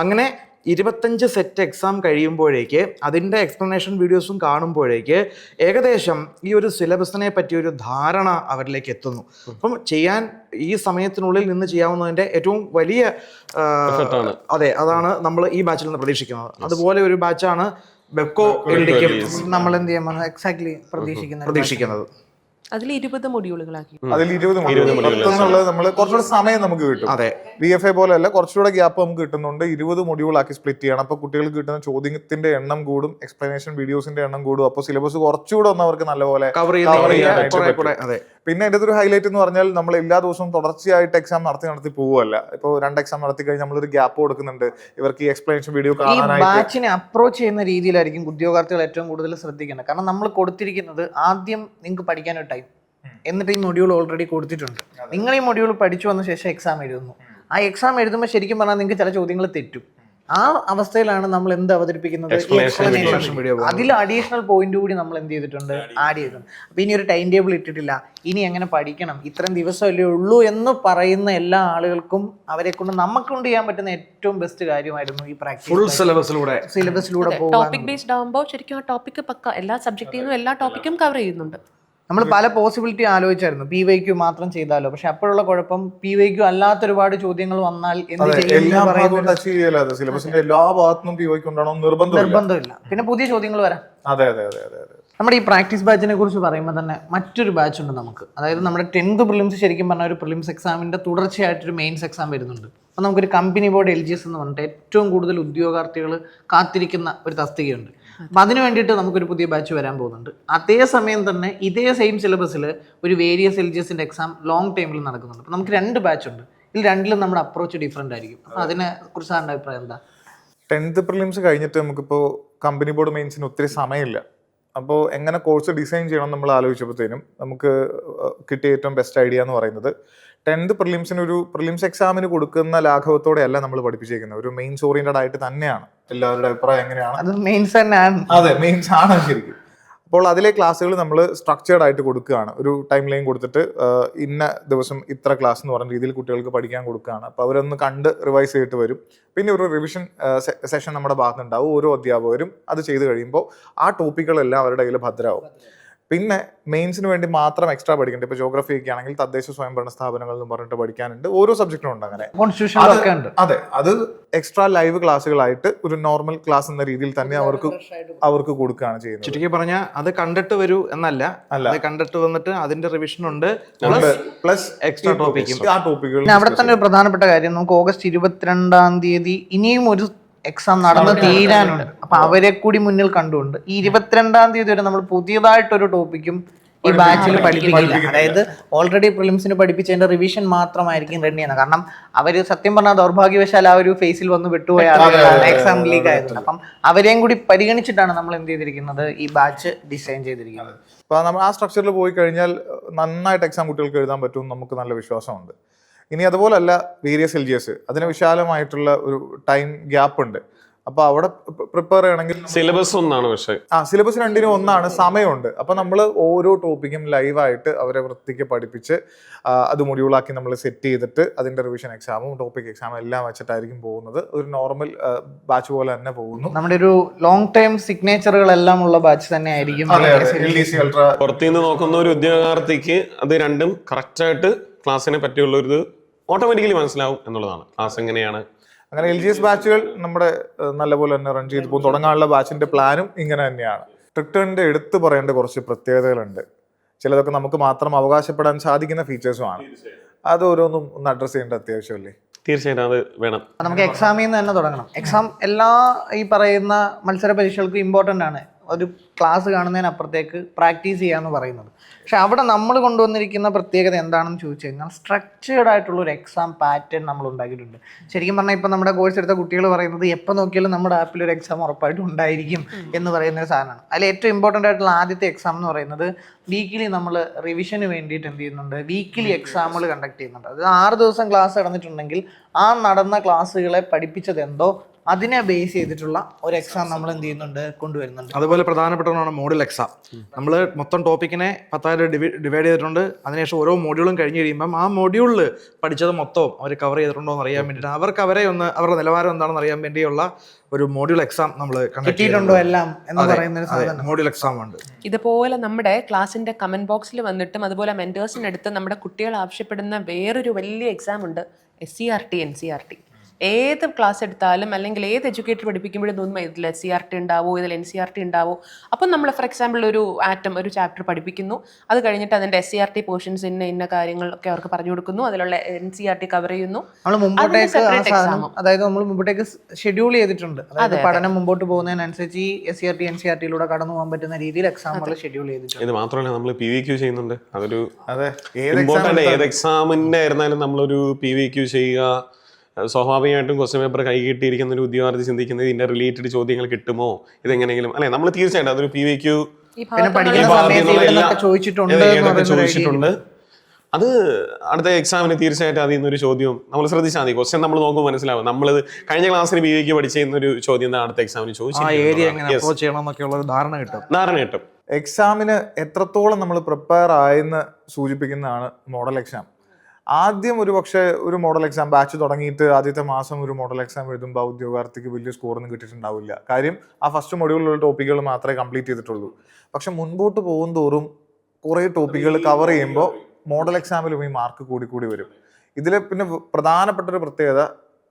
അങ്ങനെ 25 സെറ്റ് എക്സാം കഴിയുമ്പോഴേക്ക് അതിൻ്റെ എക്സ്പ്ലനേഷൻ വീഡിയോസും കാണുമ്പോഴേക്ക് ഏകദേശം ഈ ഒരു സിലബസിനെ പറ്റിയൊരു ധാരണ അവരിലേക്ക് എത്തുന്നു. അപ്പം ചെയ്യാൻ ഈ സമയത്തിനുള്ളിൽ നിന്ന് ചെയ്യാവുന്നതിൻ്റെ ഏറ്റവും വലിയ അതെ, അതാണ് നമ്മൾ ഈ ബാച്ചിൽ നിന്ന് പ്രതീക്ഷിക്കുന്നത്. അതുപോലെ ഒരു ബാച്ചാണ് വെബ്കോ LDക്കും നമ്മൾ എന്ത് ചെയ്യാൻ എക്സാക്ട്ലി പ്രതീക്ഷിക്കുന്നത്. അതിൽ 20 മൊഡ്യൂളുകളാക്കി. അതിൽ 20 മൊഡ്യൂളുള്ളത് നമ്മൾ കുറച്ചുകൂടെ സമയം നമുക്ക് കിട്ടും. അതെ, VFA പോലെ അല്ല, കുറച്ചുകൂടെ ഗ്യാപ്പ് നമുക്ക് കിട്ടുന്നുണ്ട്. 20 മൊഡ്യൂളാക്കി സ്പ്ലിറ്റ് ചെയ്യണം. അപ്പോൾ കുട്ടികൾക്ക് കിട്ടുന്ന ചോദ്യത്തിന്റെ എണ്ണം കൂടും, എക്സ്പ്ലനേഷൻ വീഡിയോസിന്റെ എണ്ണം കൂടും. അപ്പോൾ സിലബസ് കുറച്ചുകൂടെ ഒന്ന് അവർക്ക് നല്ലപോലെ കവർ ചെയ്യാൻ. പിന്നെ എൻ്റെ ഒരു ഹൈലൈറ്റ് എന്ന് പറഞ്ഞാൽ നമ്മൾ എല്ലാ ദിവസവും തുടർച്ചയായിട്ട് എക്സാം നടത്തി പോവുമല്ല. ഇപ്പോൾ 2 എക്സാം നടത്തി കഴിഞ്ഞാൽ നമ്മളൊരു ഗ്യാപ്പ് കൊടുക്കുന്നുണ്ട് ഇവർക്ക് ഈ എക്സ്പ്ലനേഷൻ വീഡിയോ കാണാനായിട്ട്. ബാച്ചിനെ അപ്രോച്ച് ചെയ്യുന്ന രീതിയിലായിരിക്കും ഉദ്യോഗാർത്ഥികൾ ഏറ്റവും കൂടുതൽ ശ്രദ്ധിക്കേണ്ടത്. കാരണം നമ്മൾ കൊടുത്തിരിക്കുന്നത് ആദ്യം നിങ്ങൾക്ക് പഠിക്കാൻ ഒരു ടൈം, എന്നിട്ട് ഈ മൊഡ്യൂൾ ഓൾറെഡി കൊടുത്തിട്ടുണ്ട്. നിങ്ങൾ ഈ മൊഡ്യൂൾ പഠിച്ചു വന്ന ശേഷം എക്സാം എഴുതുന്നു. ആ എക്സാം എഴുതുമ്പോൾ ശരിക്കും പറഞ്ഞാൽ നിങ്ങൾക്ക് ചില ചോദ്യങ്ങൾ തെറ്റും. ആ അവസ്ഥയിലാണ് നമ്മൾ എന്ത് അവതരിപ്പിക്കുന്നത്, അതിൽ അഡീഷണൽ പോയിന്റ് കൂടി നമ്മൾ എന്ത് ചെയ്തിട്ടുണ്ട്, ആഡ് ചെയ്തിട്ടുണ്ട്. അപ്പൊ ഇനി ഒരു ടൈം ടേബിൾ ഇട്ടിട്ടില്ല, ഇനി എങ്ങനെ പഠിക്കണം, ഇത്രയും ദിവസമല്ലേ ഉള്ളൂ എന്ന് പറയുന്ന എല്ലാ ആളുകൾക്കും അവരെ കൊണ്ട് നമുക്കൊണ്ട് ചെയ്യാൻ പറ്റുന്ന ഏറ്റവും ബെസ്റ്റ് കാര്യമായിരുന്നു ഈ പ്രാക്ടീസ്. ഫുൾ സിലബസിലൂടെ പോകുക. ടോപ്പിക് ബേസ്ഡ് ആകുമ്പോൾ ശരിക്കും ആ ടോപ്പിക് പക്ക എല്ലാ സബ്ജക്റ്റിൽ നിന്നും എല്ലാ ടോപ്പിക്കും കവർ ചെയ്യുന്നുണ്ട്. നമ്മൾ പല പോസിബിലിറ്റി ആലോചിച്ചായിരുന്നു, PYQ മാത്രം ചെയ്താലോ. പക്ഷെ അപ്പോഴുള്ള കുഴപ്പം PYQ അല്ലാത്ത ഒരുപാട് ചോദ്യങ്ങൾ വന്നാൽ എന്ത് ചെയ്യും എല്ലാ എന്ന് ഭാഗവും പറയുന്ന ടച്ച് ചെയ്യല. സിലബസിന്റെ എല്ലാ ഭാഗത്തും PYQ ഉണ്ടാണോ നിർബന്ധമില്ല. നിർബന്ധമില്ല. പിന്നെ പുതിയ ചോദ്യങ്ങൾ വരാം. അതെ അതെ അതെ അതെ അതെ. നമ്മുടെ ഈ പ്രാക്ടീസ് ബാച്ചിനെ കുറിച്ച് പറയുമ്പോൾ തന്നെ മറ്റൊരു ബാച്ച് ഉണ്ട് നമുക്ക്. അതായത് നമ്മുടെ 10th പ്രിലിംസ് ശരിക്കും പറഞ്ഞാൽ ഒരു പ്രിലിംസ് എക്സാമിൻ്റെ തുടർച്ചയായിട്ടൊരു മെയിൻസ് എക്സാം വരുന്നുണ്ട്. അപ്പോൾ നമുക്കൊരു കമ്പനി ബോർഡ് LGS എന്ന് പറഞ്ഞിട്ട് ഏറ്റവും കൂടുതൽ ഉദ്യോഗാർത്ഥികൾ കാത്തിരിക്കുന്ന ഒരു തസ്തികയുണ്ട്. അപ്പം അതിന് വേണ്ടിയിട്ട് നമുക്കൊരു പുതിയ ബാച്ച് വരാൻ പോകുന്നുണ്ട്. അതേസമയം തന്നെ ഇതേ സെയിം സിലബസിൽ ഒരു വേരിയസ് LGSൻ്റെ എക്സാം ലോങ് ടൈമിൽ നടക്കുന്നുണ്ട്. അപ്പോൾ നമുക്ക് 2 ബാച്ച് ഉണ്ട്. ഇതിൽ രണ്ടിലും നമ്മുടെ അപ്രോച്ച് ഡിഫറെൻ്റ് ആയിരിക്കും. അപ്പോൾ അതിനെ കുറിച്ച് സാറിൻ്റെ അഭിപ്രായം എന്താ? 10th പ്രിലിംസ് കഴിഞ്ഞിട്ട് നമുക്കിപ്പോൾ കമ്പനി ബോർഡ് മെയിൻസിന് ഒത്തിരി സമയമില്ല. അപ്പോൾ എങ്ങനെ കോഴ്സ് ഡിസൈൻ ചെയ്യണം നമ്മൾ ആലോചിച്ചപ്പോഴത്തേനും നമുക്ക് കിട്ടിയ ഏറ്റവും ബെസ്റ്റ് ഐഡിയ എന്ന് പറയുന്നത് 10th പ്രിലിംസിന് ഒരു പ്രിലിംസ് എക്സാമിന് കൊടുക്കുന്ന ലാഘവത്തോടെ അല്ല നമ്മൾ പഠിപ്പിച്ചേക്കുന്നത്. ഒരു മെയിൻസ് ഓറിയന്റഡ് ആയിട്ട് തന്നെയാണ്. എല്ലാവരുടെ അഭിപ്രായം എങ്ങനെയാണ്? അത് മെയിൻസ് തന്നെയാണ്. അതെ, മെയിൻസ് ആണ് ശരിക്കും. അപ്പോൾ അതിലെ ക്ലാസ്സുകൾ നമ്മൾ സ്ട്രക്ചേർഡ് ആയിട്ട് കൊടുക്കുകയാണ്. ഒരു ടൈം ലൈൻ കൊടുത്തിട്ട് ഇന്ന ദിവസം ഇത്ര ക്ലാസ് എന്ന് പറഞ്ഞ രീതിയിൽ കുട്ടികൾക്ക് പഠിക്കാൻ കൊടുക്കുകയാണ്. അപ്പോൾ അവരൊന്ന് കണ്ട് റിവൈസ് ചെയ്തിട്ട് വരും. പിന്നെ ഒരു റിവിഷൻ സെഷൻ നമ്മുടെ ഭാഗത്തുണ്ടാവും. ഓരോ അധ്യാപകരും അത് ചെയ്ത് കഴിയുമ്പോൾ ആ ടോപ്പിക്കുകളെല്ലാം അവരുടെ കയ്യിൽ ഭദ്രമാവും. പിന്നെ മെയിൻസിന് വേണ്ടി മാത്രം എക്സ്ട്രാ പഠിക്കേണ്ട. ഇപ്പോൾ ജോഗ്രഫി ഒക്കെ ആണെങ്കിൽ തദ്ദേശ സ്വയംഭരണ സ്ഥാപനങ്ങൾ എന്ന് പറഞ്ഞിട്ട് പഠിക്കാനുണ്ട്. ഓരോ സബ്ജക്റ്റിനും ഉണ്ട് അങ്ങനെ. കോൺസ്റ്റിറ്റ്യൂഷനിലൊക്കെ ഉണ്ട്. അതെ, അത് എക്സ്ട്രാ ലൈവ് ക്ലാസ്സുകളായിട്ട് ഒരു നോർമൽ ക്ലാസ് എന്ന രീതിയിൽ തന്നെ അവർക്ക് കൊടുക്കുകയാണ് ചെയ്യുന്നത്. ചുരുക്കി പറഞ്ഞാൽ അത് കണ്ടിട്ട് വരൂ എന്നല്ല, അത് കണ്ടിട്ട് വന്നിട്ട് അതിന്റെ റിവിഷൻ ഉണ്ട്, പ്ലസ് എക്സ്ട്രാ ടോപ്പിക്കും ആ ടോപ്പിക്കുകൾ. പിന്നെ അവിടെ തന്നെ ഒരു പ്രധാനപ്പെട്ട കാര്യം, നമുക്ക് ഓഗസ്റ്റ് 22-ാം തീയതി ഇനിയും ഒരു എക്സാം നടന്ന് തീരാനുണ്ട്. അപ്പൊ അവരെ കൂടി മുന്നിൽ കണ്ടുകൊണ്ട് ഈ 22-ാം തീയതി വരെ നമ്മൾ പുതിയതായിട്ടൊരു ടോപ്പിക്കും ഈ ബാച്ചിൽ പഠിപ്പിക്കില്ല. അതായത് ഓൾറെഡി പ്രിലിംസിന് പഠിപ്പിച്ചതിന്റെ റിവിഷൻ മാത്രമായിരിക്കും റൺ ചെയ്യുന്നത്. കാരണം അവര് സത്യം പറഞ്ഞാൽ ദൗർഭാഗ്യവശാൽ ആ ഒരു ഫേസിൽ വന്ന് വിട്ടുപോയ ആളുകളാണ്, എക്സാം ലീഗ് ആയതുകൊണ്ട്. അപ്പം അവരെയും കൂടി പരിഗണിച്ചിട്ടാണ് നമ്മൾ എന്ത് ചെയ്തിരിക്കുന്നത്, ഈ ബാച്ച് ഡിസൈൻ ചെയ്തിരിക്കുന്നത്. അപ്പൊ നമ്മൾ ആ സ്ട്രക്ചറിൽ പോയി കഴിഞ്ഞാൽ നന്നായിട്ട് എക്സാം കുട്ടികൾക്ക് എഴുതാൻ പറ്റും, നമുക്ക് നല്ല വിശ്വാസമുണ്ട്. ഇനി അതുപോലല്ല വേരിയസ് LGS, അതിന് വിശാലമായിട്ടുള്ള ഒരു ടൈം ഗ്യാപ്പ് ഉണ്ട്. അപ്പൊ അവിടെ പ്രിപ്പയർ ചെയ്യണമെങ്കിൽ സിലബസ് ഒന്നാണ്. പക്ഷേ സിലബസ് രണ്ടിനും ഒന്നാണ്, സമയമുണ്ട്. അപ്പൊ നമ്മൾ ഓരോ ടോപ്പിക്കും ലൈവായിട്ട് അവരെ വൃത്തിക്ക് പഠിപ്പിച്ച് അത് മൊഡ്യൂളാക്കി നമ്മൾ സെറ്റ് ചെയ്തിട്ട് അതിന്റെ റിവിഷൻ എക്സാമും ടോപ്പിക് എക്സാമും എല്ലാം വെച്ചിട്ടായിരിക്കും പോകുന്നത്. ഒരു നോർമൽ ബാച്ച് പോലെ തന്നെ പോകുന്നു. നമ്മുടെ ഒരു ലോങ് ടൈം സിഗ്നേച്ചറുകളെല്ലാം ഉള്ള ബാച്ച് തന്നെ ആയിരിക്കും. പുറത്തുനിന്ന് നോക്കുന്ന ഒരു ഉദ്യോഗാർത്ഥിക്ക് അത് രണ്ടും കറക്റ്റായിട്ട് ക്ലാസ്സിനെ പറ്റിയുള്ള ഒരു ഓട്ടോമാറ്റിക്കലി മനസ്സിലാവും എന്നുള്ളതാണ്. ക്ലാസ് എങ്ങനെയാണ്. അങ്ങനെ LGS ബാച്ചുകൾ നമ്മുടെ നല്ലപോലെ തന്നെ റൺ ചെയ്ത് പോകും. തുടങ്ങാനുള്ള ബാച്ചിന്റെ പ്ലാനും ഇങ്ങനെ തന്നെയാണ്. ട്രിക്ടേണിന്റെ എടുത്തു പറയേണ്ട കുറച്ച് പ്രത്യേകതകളുണ്ട്. ചിലതൊക്കെ നമുക്ക് മാത്രം അവകാശപ്പെടാൻ സാധിക്കുന്ന ഫീച്ചേഴ്സുമാണ്. അത് ഓരോന്നും ഒന്ന് അഡ്രസ് ചെയ്യേണ്ട അത്യാവശ്യമല്ലേ? തീർച്ചയായിട്ടും അത് വേണം. നമുക്ക് എക്സാമിൽ നിന്ന് തന്നെ തുടങ്ങണം. എക്സാം എല്ലാ ഈ പറയുന്ന മത്സര പരീക്ഷകൾക്കും ഇമ്പോർട്ടൻ്റ് ആണ്. ഒരു ക്ലാസ് കാണുന്നതിനപ്പുറത്തേക്ക് പ്രാക്ടീസ് ചെയ്യാന്ന് പറയുന്നത്. പക്ഷെ അവിടെ നമ്മൾ കൊണ്ടുവന്നിരിക്കുന്ന പ്രത്യേകത എന്താണെന്ന് ചോദിച്ചു കഴിഞ്ഞാൽ സ്ട്രക്ചേർഡ് ആയിട്ടുള്ള ഒരു എക്സാം പാറ്റേൺ നമ്മൾ ഉണ്ടാക്കിയിട്ടുണ്ട്. ശരിക്കും പറഞ്ഞാൽ ഇപ്പം നമ്മുടെ കോഴ്സ് എടുത്ത കുട്ടികൾ പറയുന്നത് എപ്പോൾ നോക്കിയാലും നമ്മുടെ ആപ്പിൽ ഒരു എക്സാം ഉറപ്പായിട്ടും ഉണ്ടായിരിക്കും എന്ന് പറയുന്ന ഒരു സാധനമാണ്. അതിൽ ഏറ്റവും ഇമ്പോർട്ടൻ്റ് ആയിട്ടുള്ള ആദ്യത്തെ എക്സാം എന്ന് പറയുന്നത് വീക്കിലി നമ്മൾ റിവിഷന് വേണ്ടിയിട്ട് എന്ത് ചെയ്യുന്നുണ്ട്, വീക്കിലി എക്സാമുകൾ കണ്ടക്ട് ചെയ്യുന്നുണ്ട്. അത് 6 ദിവസം ക്ലാസ് നടന്നിട്ടുണ്ടെങ്കിൽ ആ നടന്ന ക്ലാസ്സുകളെ പഠിപ്പിച്ചത് എന്തോ അതിനെ ബേസ് ചെയ്തിട്ടുള്ള ഒരു എക്സാം നമ്മൾ എന്ത് ചെയ്യുന്നുണ്ട്, കൊണ്ടുവരുന്നുണ്ട്. അതുപോലെ പ്രധാനപ്പെട്ട ഒന്നാണ് മോഡൽ എക്സാം. നമ്മൾ മൊത്തം ടോപ്പിക്കിനെ 10 ഡിവൈഡ് ചെയ്തിട്ടുണ്ട്. അതിനുശേഷം ഓരോ മോഡ്യൂളും കഴിഞ്ഞ് കഴിയുമ്പം ആ മോഡ്യൂളിൽ പഠിച്ചത് മൊത്തം അവർ കവർ ചെയ്തിട്ടുണ്ടോ എന്ന് അറിയാൻ വേണ്ടിയിട്ട്, അവർക്ക് അവരെ ഒന്ന് അവരുടെ നിലവാരം എന്താണെന്ന് അറിയാൻ വേണ്ടിയുള്ള ഒരു മോഡ്യൂൾ എക്സാം നമ്മൾ കിട്ടിയിട്ടുണ്ടോ എല്ലാം എന്ന് പറയുന്ന ഒരു സാധനം മോഡ്യൂൾ എക്സാം ഉണ്ട്. ഇതുപോലെ നമ്മുടെ ക്ലാസ്സിന്റെ കമന്റ് ബോക്സിൽ വന്നിട്ടും അതുപോലെ മെന്റേഴ്സിനടുത്ത് നമ്മുടെ കുട്ടികൾ ആവശ്യപ്പെടുന്ന വേറൊരു വലിയ എക്സാം ഉണ്ട്, SCRT NCRT. ഏത് ക്ലാസ് എടുത്താലും അല്ലെങ്കിൽ ഏത് എഡ്യൂക്കേറ്റർ പഠിപ്പിക്കുമ്പോഴും തോന്നുമ്പോൾ ഇതിൽ SCRT ഉണ്ടാവോ, ഇതിൽ NCRT ഉണ്ടാവോ. അപ്പം നമ്മൾ ഫോർ എക്സാമ്പിൾ ഒരു ഒരു ചാപ്റ്റർ പഠിപ്പിക്കുന്നു, അത് കഴിഞ്ഞിട്ട് അതിൻ്റെ SCRT പോർഷൻസ് ഇന്ന കാര്യങ്ങളൊക്കെ അവർക്ക് പറഞ്ഞു കൊടുക്കുന്നു, അതിലുള്ള NCRT കവർ ചെയ്യുന്നു. നമ്മൾ മുമ്പോട്ടേക്ക് അതായത് നമ്മൾ മുമ്പോട്ടേക്ക് ഷെഡ്യൂൾ ചെയ്തിട്ടുണ്ട്. അതായത് പഠനം മുമ്പോട്ട് പോകുന്നതിനനുസരിച്ച് ഈ SCRT NCRTയിലൂടെ കടന്നു പോകാൻ പറ്റുന്ന രീതിയിൽ എക്സാമുകൾ ഷെഡ്യൂൾ ചെയ്തിട്ടുണ്ട്. ഇത് മാത്രമല്ല നമ്മൾ PVQ ചെയ്യുന്നുണ്ട്. അതൊരു ഇമ്പോർട്ടൻ്റ്. ഏത് എക്സാമിൻ്റെ ആയിരുന്നാലും നമ്മളൊരു PVQ ചെയ്യുക. സ്വാഭാവികമായിട്ടും ക്വസ്റ്റ്യൻ പേപ്പർ കൈ കിട്ടിയിരിക്കുന്ന ഒരു ഉദ്യോഗാർത്ഥി ചിന്തിക്കുന്നത് ഇതിന്റെ റിലേറ്റഡ് ചോദ്യങ്ങൾ കിട്ടുമോ, ഇതെങ്ങനെയെങ്കിലും അല്ലെ. നമ്മൾ തീർച്ചയായിട്ടും അതൊരു PVQ ചോദിച്ചിട്ടുണ്ട്. അത് അടുത്ത എക്സാമിന് തീർച്ചയായിട്ടും അതിൽ നിന്നൊരു ചോദ്യം നമ്മൾ ശ്രദ്ധിച്ചാൽ മതി. ക്വസ്റ്റ്യൻ നമ്മൾ നോക്കുമ്പോൾ മനസ്സിലാവും. നമ്മൾ കഴിഞ്ഞ ക്ലാസ്സിന് PVQ പഠിച്ചിരുന്ന ഒരു ചോദ്യം അടുത്ത എക്സാമിന് ചോദിച്ചു ധാരണ കിട്ടും. എക്സാമിന് എത്രത്തോളം നമ്മൾ പ്രിപ്പയർ ആയെന്ന് സൂചിപ്പിക്കുന്നതാണ് മോഡൽ എക്സാം. ആദ്യം ഒരു പക്ഷേ ഒരു മോഡൽ എക്സാം ബാച്ച് തുടങ്ങിയിട്ട് ആദ്യത്തെ മാസം ഒരു മോഡൽ എക്സാം എഴുതുമ്പോൾ ഉദ്യോഗാർത്ഥിക്ക് വലിയ സ്കോറൊന്നും കിട്ടിയിട്ടുണ്ടാവില്ല. കാര്യം ആ ഫസ്റ്റ് മൊഡ്യൂളിലുള്ള ടോപ്പിക്കുകൾ മാത്രമേ കംപ്ലീറ്റ് ചെയ്തിട്ടുള്ളൂ. പക്ഷെ മുൻപോട്ട് പോകും തോറും കുറേ ടോപ്പിക്കുകൾ കവർ ചെയ്യുമ്പോൾ മോഡൽ എക്സാമിലും ഈ മാർക്ക് കൂടി വരും. ഇതിൽ പിന്നെ പ്രധാനപ്പെട്ട ഒരു പ്രത്യേകത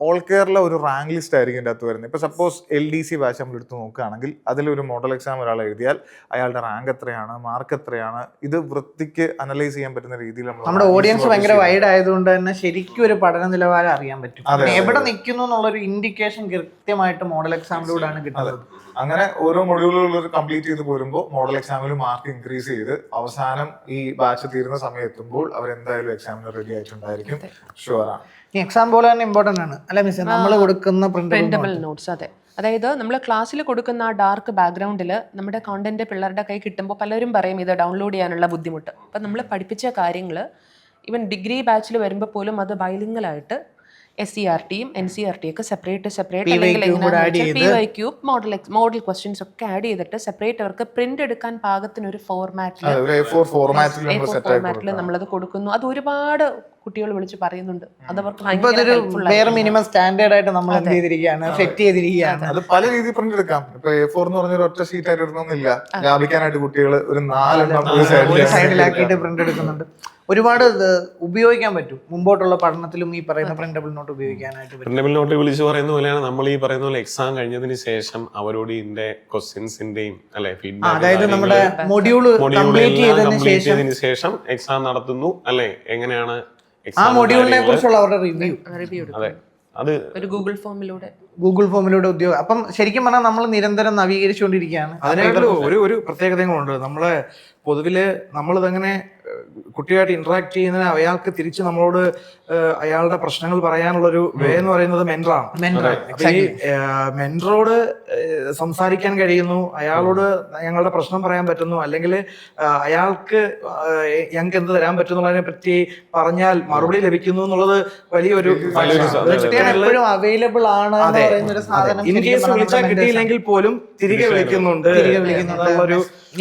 ഓൾ കേരള ഒരു റാങ്ക് ലിസ്റ്റ് ആയിരിക്കും ഇതിൻ്റെ അകത്ത് വരുന്നത്. ഇപ്പോൾ സപ്പോസ് LDC ബാച്ച് നമ്മൾ എടുത്ത് നോക്കുകയാണെങ്കിൽ അതിലൊരു മോഡൽ എക്സാം ഒരാൾ എഴുതിയാൽ അയാളുടെ റാങ്ക് എത്രയാണ്, മാർക്ക് എത്രയാണ്, ഇത് വൃത്തിക്ക് അനലൈസ് ചെയ്യാൻ പറ്റുന്ന രീതിയിൽ നമ്മുടെ ഓഡിയൻസ് ഭയങ്കര വൈഡ് ആയതുകൊണ്ട് തന്നെ ശരിക്കും ഒരു പഠന നിലവാരം അറിയാൻ പറ്റും. എവിടെ നിൽക്കുന്നു എന്നുള്ളൊരു ഇൻഡിക്കേഷൻ കൃത്യമായിട്ട് മോഡൽ എക്സാമിലൂടെയാണ് കിട്ടുന്നത്. അങ്ങനെ ഓരോ മൊഡ്യൂളുകൾ കംപ്ലീറ്റ് ചെയ്ത് പോരുമ്പോൾ മോഡൽ എക്സാമിൽ മാർക്ക് ഇൻക്രീസ് ചെയ്ത് അവസാനം ഈ ബാച്ച് തീരുന്ന സമയം എത്തുമ്പോൾ അവരെന്തായാലും എക്സാമിന് റെഡി ആയിട്ടുണ്ടായിരിക്കും. ഷുവറാണ്. ഈ എക്സാം പോലെ തന്നെ ഇമ്പോർട്ടന്റ് ആണ് അല്ലെ മിസ്? നമ്മൾ കൊടുക്കുന്ന പ്രിന്റബിൾ നോട്ട്സ്. അതെ, അതായത് നമ്മൾ ക്ലാസ്സിൽ കൊടുക്കുന്ന ആ ഡാർക്ക് ബാക്ക്ഗ്രൗണ്ടിൽ നമ്മുടെ കോണ്ടന്റ് പിള്ളേരുടെ കൈ കിട്ടുമ്പോൾ പലരും പറയും ഇത് ഡൗൺലോഡ് ചെയ്യാനുള്ള ബുദ്ധിമുട്ട്. അപ്പം നമ്മൾ പഠിപ്പിച്ച കാര്യങ്ങൾ ഈവൻ ഡിഗ്രി ബാച്ചിൽ വരുമ്പോൾ പോലും അത് ബൈലിംഗലായിട്ട് SCRTയും NCRT ഒക്കെ സെപ്പറേറ്റ് അല്ലെങ്കിൽ മോഡൽ ക്വസ്റ്റ്യൻസ് ഒക്കെ ആഡ് ചെയ്തിട്ട് സെപ്പറേറ്റ് അവർക്ക് പ്രിന്റ് എടുക്കാൻ പാകത്തിന് ഒരു ഫോർമാറ്റിൽ നമ്മളത് കൊടുക്കുന്നു. അത് ഒരുപാട് കുട്ടികൾ വിളിച്ച് പറയുന്നുണ്ട്. അത് അവർക്ക് വേറെ മിനിമം സ്റ്റാൻഡേർഡ് ആയിട്ട് നമ്മൾ എന്ത് ചെയ്തിരിക്കുകയാണ്, സെറ്റ് ചെയ്തിരിക്കുകയാണ്. അത് പല രീതിയിൽ പ്രിന്റ് എടുക്കാം. ഇപ്പൊ A4 എന്ന് പറഞ്ഞ ഒറ്റ ഷീറ്റ് ആയിട്ട് ഇടുന്നില്ല, ലാഭിക്കാനായിട്ട് കുട്ടികൾ ഒരു 4 സൈഡിലാക്കിയിട്ട് പ്രിന്റ് എടുക്കുന്നുണ്ട്. ഒരുപാട് ഉപയോഗിക്കാൻ പറ്റും മുമ്പോട്ടുള്ള പഠനത്തിലും ഈ പറയുന്ന പ്രിന്റബിൾ നോട്ട് ഉപയോഗിക്കാനായിട്ട്. പ്രിന്റബിൾ നോട്ട് വിളിച്ചു പറയുന്ന പോലെയാണ് നമ്മൾ ഈ പറയുന്ന പോലെ എക്സാം കഴിഞ്ഞതിന് ശേഷം അവരോട് ഇതിന്റെ ക്വസ്റ്റ്യൻസിന്റെയും അല്ലെ ഫീഡ്ബാക്ക്, അതായത് നമ്മുടെ മൊഡ്യൂള് കംപ്ലീറ്റ് ചെയ്തതിന് ശേഷം എക്സാം നടത്തുന്നു അല്ലെ, എങ്ങനെയാണ് ആ മൊഡ്യൂളിനെ കുറിച്ചുള്ള അവരുടെ റിവ്യൂ. അതെ, അത് ഒരു ഗൂഗിൾ ഫോമിലൂടെ ഉദ്യോഗം. അപ്പം ശരിക്കും പറഞ്ഞാൽ നമ്മൾ നിരന്തരം നവീകരിച്ചുകൊണ്ടിരിക്കുകയാണ്. അതിനായിട്ട് ഒരു പ്രത്യേകതകളുണ്ട്. നമ്മളെ പൊതുവില് നമ്മളിതങ്ങനെ കുട്ടിയായിട്ട് ഇന്ററാക്ട് ചെയ്യുന്നതിന് അയാൾക്ക് തിരിച്ച് നമ്മളോട് അയാളുടെ പ്രശ്നങ്ങൾ പറയാനുള്ളൊരു വേ എന്ന് പറയുന്നത് മെന്ററാണ്. അപ്പൊ ഈ മെന്ററോട് സംസാരിക്കാൻ കഴിയുന്നു, അയാളോട് ഞങ്ങളുടെ പ്രശ്നം പറയാൻ പറ്റുന്നു, അല്ലെങ്കിൽ അയാൾക്ക് ഞങ്ങൾക്ക് എന്ത് തരാൻ പറ്റുന്നതിനെ പറ്റി പറഞ്ഞാൽ മറുപടി ലഭിക്കുന്നു എന്നുള്ളത് വലിയൊരു എപ്പോഴും അവൈലബിൾ ആണ്. ഇൻ കേസ് വിളിച്ചാൽ കിട്ടിയില്ലെങ്കിൽ പോലും തിരികെ വിളിക്കുന്നുണ്ട്.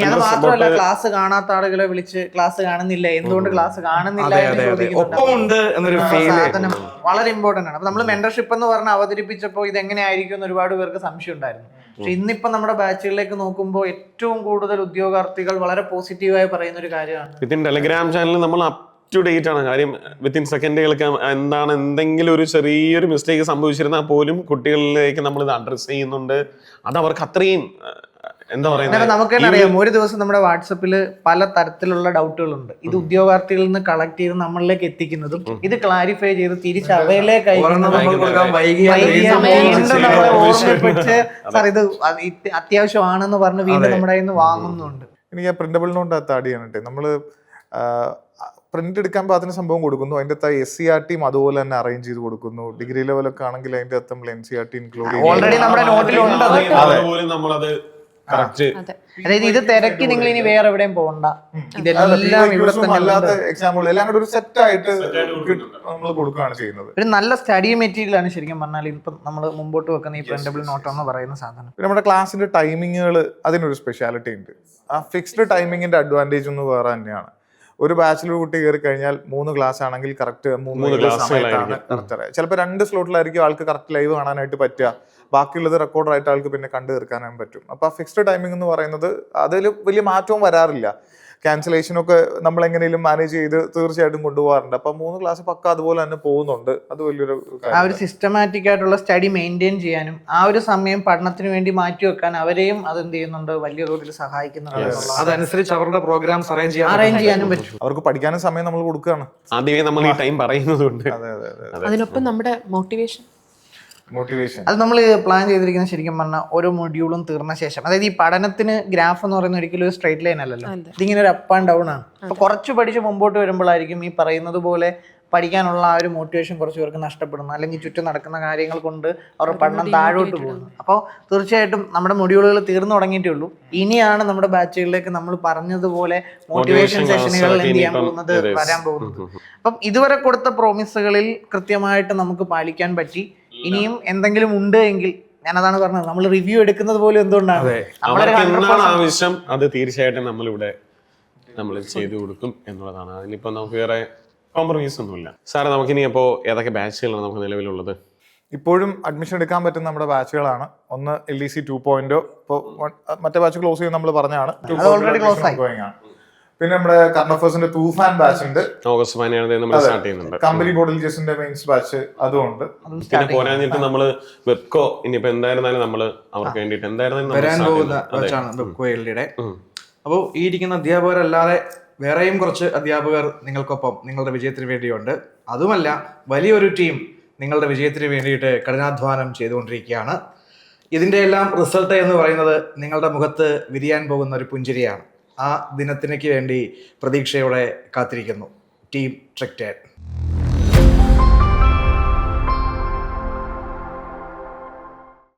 അത് മാത്രമല്ല, ക്ലാസ് കാണാത്ത ആളുകളെ വിളിച്ച് ക്ലാസ് കാണുന്നില്ല, എന്തുകൊണ്ട് ക്ലാസ് കാണുന്നില്ല സാധനം വളരെ ഇമ്പോർട്ടന്റ് ആണ്. അപ്പൊ നമ്മൾ മെന്റർഷിപ്പ് എന്ന് പറഞ്ഞ് അവതരിപ്പിച്ചപ്പോൾ ഇത് എങ്ങനെയായിരിക്കും എന്ന് ഒരുപാട് പേർക്ക് സംശയം ഉണ്ടായിരുന്നു. പക്ഷെ ഇന്നിപ്പോ നമ്മുടെ ബാച്ചുകളിലേക്ക് നോക്കുമ്പോൾ ഏറ്റവും കൂടുതൽ ഉദ്യോഗാർത്ഥികൾ വളരെ പോസിറ്റീവായി പറയുന്ന ഒരു കാര്യമാണ്. വിത്തിൻ ടെലഗ്രാം ചാനൽ നമ്മൾ അപ് ടു ഡേറ്റ് ആണ്. കാര്യം വിത്തിൻ സെക്കൻഡുകൾക്ക് എന്താണ് എന്തെങ്കിലും ഒരു ചെറിയൊരു മിസ്റ്റേക്ക് സംഭവിച്ചിരുന്നാൽ പോലും കുട്ടികളിലേക്ക് നമ്മൾ ഇത് അഡ്രസ് ചെയ്യുന്നുണ്ട്. അത് അവർക്ക് അത്രയും എന്താ പറയുക, നമുക്ക് തന്നെ അറിയാം, ഒരു ദിവസം നമ്മുടെ വാട്സപ്പിൽ പല തരത്തിലുള്ള ഡൗട്ടുകളുണ്ട്. ഇത് ഉദ്യോഗാർത്ഥികളിൽ നിന്ന് കളക്ട് ചെയ്ത് നമ്മളിലേക്ക് എത്തിക്കുന്നതും ഇത് ക്ലാരിഫൈ ചെയ്ത് തിരിച്ച് അവയിലേക്ക് ഓർമ്മപ്പെട്ട് സാർ ഇത് അത്യാവശ്യമാണെന്ന് പറഞ്ഞ് വീണ്ടും നമ്മുടെ കയ്യിൽ നിന്ന് വാങ്ങുന്നുണ്ട്. എനിക്ക് ആ പ്രിന്റബിൾ നോട്ട് ആഡ് ചെയ്യാനുണ്ട്. നമ്മള് പ്രിന്റ് എടുക്കാൻ പാകത്തിന് സംഭവം കൊടുക്കുന്നു, അതിന്റെ അകത്ത് SCRT അതുപോലെ തന്നെ അറേഞ്ച് ചെയ്ത് കൊടുക്കുന്നു. ഡിഗ്രി ലെവലൊക്കെ ആണെങ്കിൽ അതിന്റെ അകത്ത് നമ്മൾ NCRT ഇൻക്ലൂഡ് ഓൾറെഡി നമ്മുടെ നോട്ടിലുണ്ട്. അതായത് ഇത് തിരക്കി നിങ്ങൾ ഇനി വേറെ എവിടെയും പോകണ്ട, ഇതെല്ലാം ഇവിടെ അല്ലാത്ത എക്സാമ്പിൾ എല്ലാം കൂടെ ഒരു സെറ്റ് ആയിട്ട് നമ്മൾ കൊടുക്കുകയാണ് ചെയ്യുന്നത്. ഒരു നല്ല സ്റ്റഡി മെറ്റീരിയൽ ആണ് ശരിക്കും പറഞ്ഞാൽ ഇപ്പൊ നമ്മൾ മുമ്പോട്ട് വെക്കുന്ന ഈ പ്രിന്റബിൾ നോട്ട് എന്ന് പറയുന്ന സാധനം. നമ്മുടെ ക്ലാസ്സിന്റെ ടൈമിങ്ങുകൾ അതിനൊരു സ്പെഷ്യാലിറ്റി ഉണ്ട്. ആ ഫിക്സ്ഡ് ടൈമിങ്ങിന്റെ അഡ്വാൻറ്റേജ് ഒന്ന് വേറെ തന്നെയാണ്. ഒരു ബാച്ചിലർ കുട്ടി കയറി കഴിഞ്ഞാൽ 3 ക്ലാസ് ആണെങ്കിൽ കറക്റ്റ് 3 സമയത്താണ് കറക്റ്റ്. ചിലപ്പോൾ 2 സ്ലോട്ടിലായിരിക്കും ആൾക്ക് കറക്റ്റ് ലൈവ് കാണാനായിട്ട് പറ്റുക, ബാക്കിയുള്ളത് റെക്കോർഡറായിട്ട് ആൾക്ക് പിന്നെ കണ്ടു തീർക്കാനും പറ്റും. അപ്പോൾ ആ ഫിക്സ്ഡ് ടൈമിംഗ് എന്ന് പറയുന്നത് അതിൽ വലിയ മാറ്റവും വരാറില്ല. ക്യാൻസലേഷനൊക്കെ നമ്മൾ എങ്ങനെയും മാനേജ് ചെയ്ത് തീർച്ചയായിട്ടും കൊണ്ടുപോകാറുണ്ട്. അപ്പൊ 3 ക്ലാസ് പക്ക അതുപോലെ തന്നെ പോകുന്നുണ്ട്. അത് വലിയൊരു ആ ഒരു സിസ്റ്റമാറ്റിക് ആയിട്ടുള്ള സ്റ്റഡി മെയിൻറ്റെയിൻ ചെയ്യാനും ആ ഒരു സമയം പഠനത്തിന് വേണ്ടി മാറ്റി വെക്കാൻ അവരെയും അത് എന്ത് ചെയ്യുന്നുണ്ട്, വലിയ തോതിൽ സഹായിക്കുന്നുണ്ട്. അതനുസരിച്ച് അവരുടെ പ്രോഗ്രാംസ് അറേഞ്ച് ചെയ്യാനും പറ്റും. അവർക്ക് പഠിക്കാനും സമയം നമ്മൾ കൊടുക്കുകയാണ്. ആദ്യമേ നമ്മൾ ഈ ടൈം പറയുന്നതുകൊണ്ട് അതിനൊപ്പം നമ്മുടെ മോട്ടിവേഷൻ അത് നമ്മൾ പ്ലാൻ ചെയ്തിരിക്കുന്നത് ശരിക്കും പറഞ്ഞാൽ ഓരോ മൊഡ്യൂളും തീർന്ന ശേഷം, അതായത് ഈ പഠനത്തിന് ഗ്രാഫ് എന്ന് പറയുന്നത് ഒരിക്കലും ഒരു സ്ട്രൈറ്റ് ലൈൻ അല്ലല്ലോ, ഇതിങ്ങനെ ഒരു അപ്പ് ആൻഡ് ഡൗൺ ആണ്. അപ്പൊ കുറച്ച് പഠിച്ച് മുമ്പോട്ട് വരുമ്പോഴായിരിക്കും ഈ പറയുന്നത് പോലെ പഠിക്കാനുള്ള ആ ഒരു മോട്ടിവേഷൻ കുറച്ച് പേർക്ക് നഷ്ടപ്പെടുന്നു, അല്ലെങ്കിൽ ചുറ്റും നടക്കുന്ന കാര്യങ്ങൾ കൊണ്ട് അവരുടെ പഠനം താഴോട്ട് പോകുന്നു. അപ്പോൾ തീർച്ചയായിട്ടും നമ്മുടെ മൊഡ്യൂളുകൾ തീർന്നു തുടങ്ങിയിട്ടേ ഉള്ളൂ. ഇനിയാണ് നമ്മുടെ ബാച്ചുകളിലേക്ക് നമ്മൾ പറഞ്ഞതുപോലെ മോട്ടിവേഷൻ സെഷനുകൾ എന്ത് ചെയ്യാൻ പോകുന്നത്, വരാൻ പോകുന്നത്. അപ്പം ഇതുവരെ കൊടുത്ത പ്രോമിസുകളിൽ കൃത്യമായിട്ട് നമുക്ക് പാലിക്കാൻ പറ്റി. ഇനിയും എന്തെങ്കിലും ഉണ്ട് എങ്കിൽ, ഞാനതാണ് പറഞ്ഞത്, നമ്മൾ റിവ്യൂ എടുക്കുന്നത് പോലും എന്തുകൊണ്ടാണ് ആവശ്യം, അത് തീർച്ചയായിട്ടും നമ്മളിവിടെ നമ്മൾ ചെയ്തു കൊടുക്കും എന്നുള്ളതാണ്. അതിനിപ്പോ നമുക്ക് വേറെ കോംപ്രമൈസ് ഒന്നുമില്ല. സാറേ, നമുക്കിനി അപ്പോൾ ഏതൊക്കെ ബാച്ചുകളാണ് നമുക്ക് നിലവിലുള്ളത്? ഇപ്പോഴും അഡ്മിഷൻ എടുക്കാൻ പറ്റുന്ന നമ്മുടെ ബാച്ചുകളാണ്. ഒന്ന് LDC 2.0, ഇപ്പോൾ മറ്റേ ബാച്ച് ക്ലോസ് ചെയ്യും നമ്മൾ പറഞ്ഞാണ്. പിന്നെ നമ്മുടെ കർണഫേഴ്സിന്റെ തൂഫാൻ ബാച്ച് ഉണ്ട്. ഓഗസ്റ്റ് 17 നമ്മൾ സ്റ്റാർട്ട് ചെയ്യുന്നുണ്ട്. കമ്പനി ബോട്ടിൽ ജെസിന്റെ മെയിൻസ് ബാച്ച് അതും ഉണ്ട്. പിന്നെ പോരാഞ്ഞിട്ട് നമ്മള് വെബ്കോ ഇനിയിപ്പോ എന്തായിരുന്നാലും നമ്മള് അവർക്ക് വേണ്ടിയിട്ട് എന്തായിരുന്നാലും വരാൻ നമ്മൾ പോകുന്ന ബാച്ചാണ് വെബ്കോ എൽഡിയുടെ. അപ്പോൾ ഈ ഇരിക്കുന്ന അധ്യാപകരല്ലാതെ വേറെയും കുറച്ച് അധ്യാപകർ നിങ്ങൾക്കൊപ്പം നിങ്ങളുടെ വിജയത്തിന് വേണ്ടിയുണ്ട്. അതുമല്ല, വലിയൊരു ടീം നിങ്ങളുടെ വിജയത്തിന് വേണ്ടിയിട്ട് കഠിനാധ്വാനം ചെയ്തുകൊണ്ടിരിക്കുകയാണ്. ഇതിൻ്റെ എല്ലാം റിസൾട്ട് എന്ന് പറയുന്നത് നിങ്ങളുടെ മുഖത്ത് വിരിയാൻ പോകുന്ന ഒരു പുഞ്ചിരിയാണ്. ആ ദിനത്തിനേക്ക് വേണ്ടി പ്രതീക്ഷയോടെ കാത്തിരിക്കുന്നു ടീം ട്രിക്ടേൺ.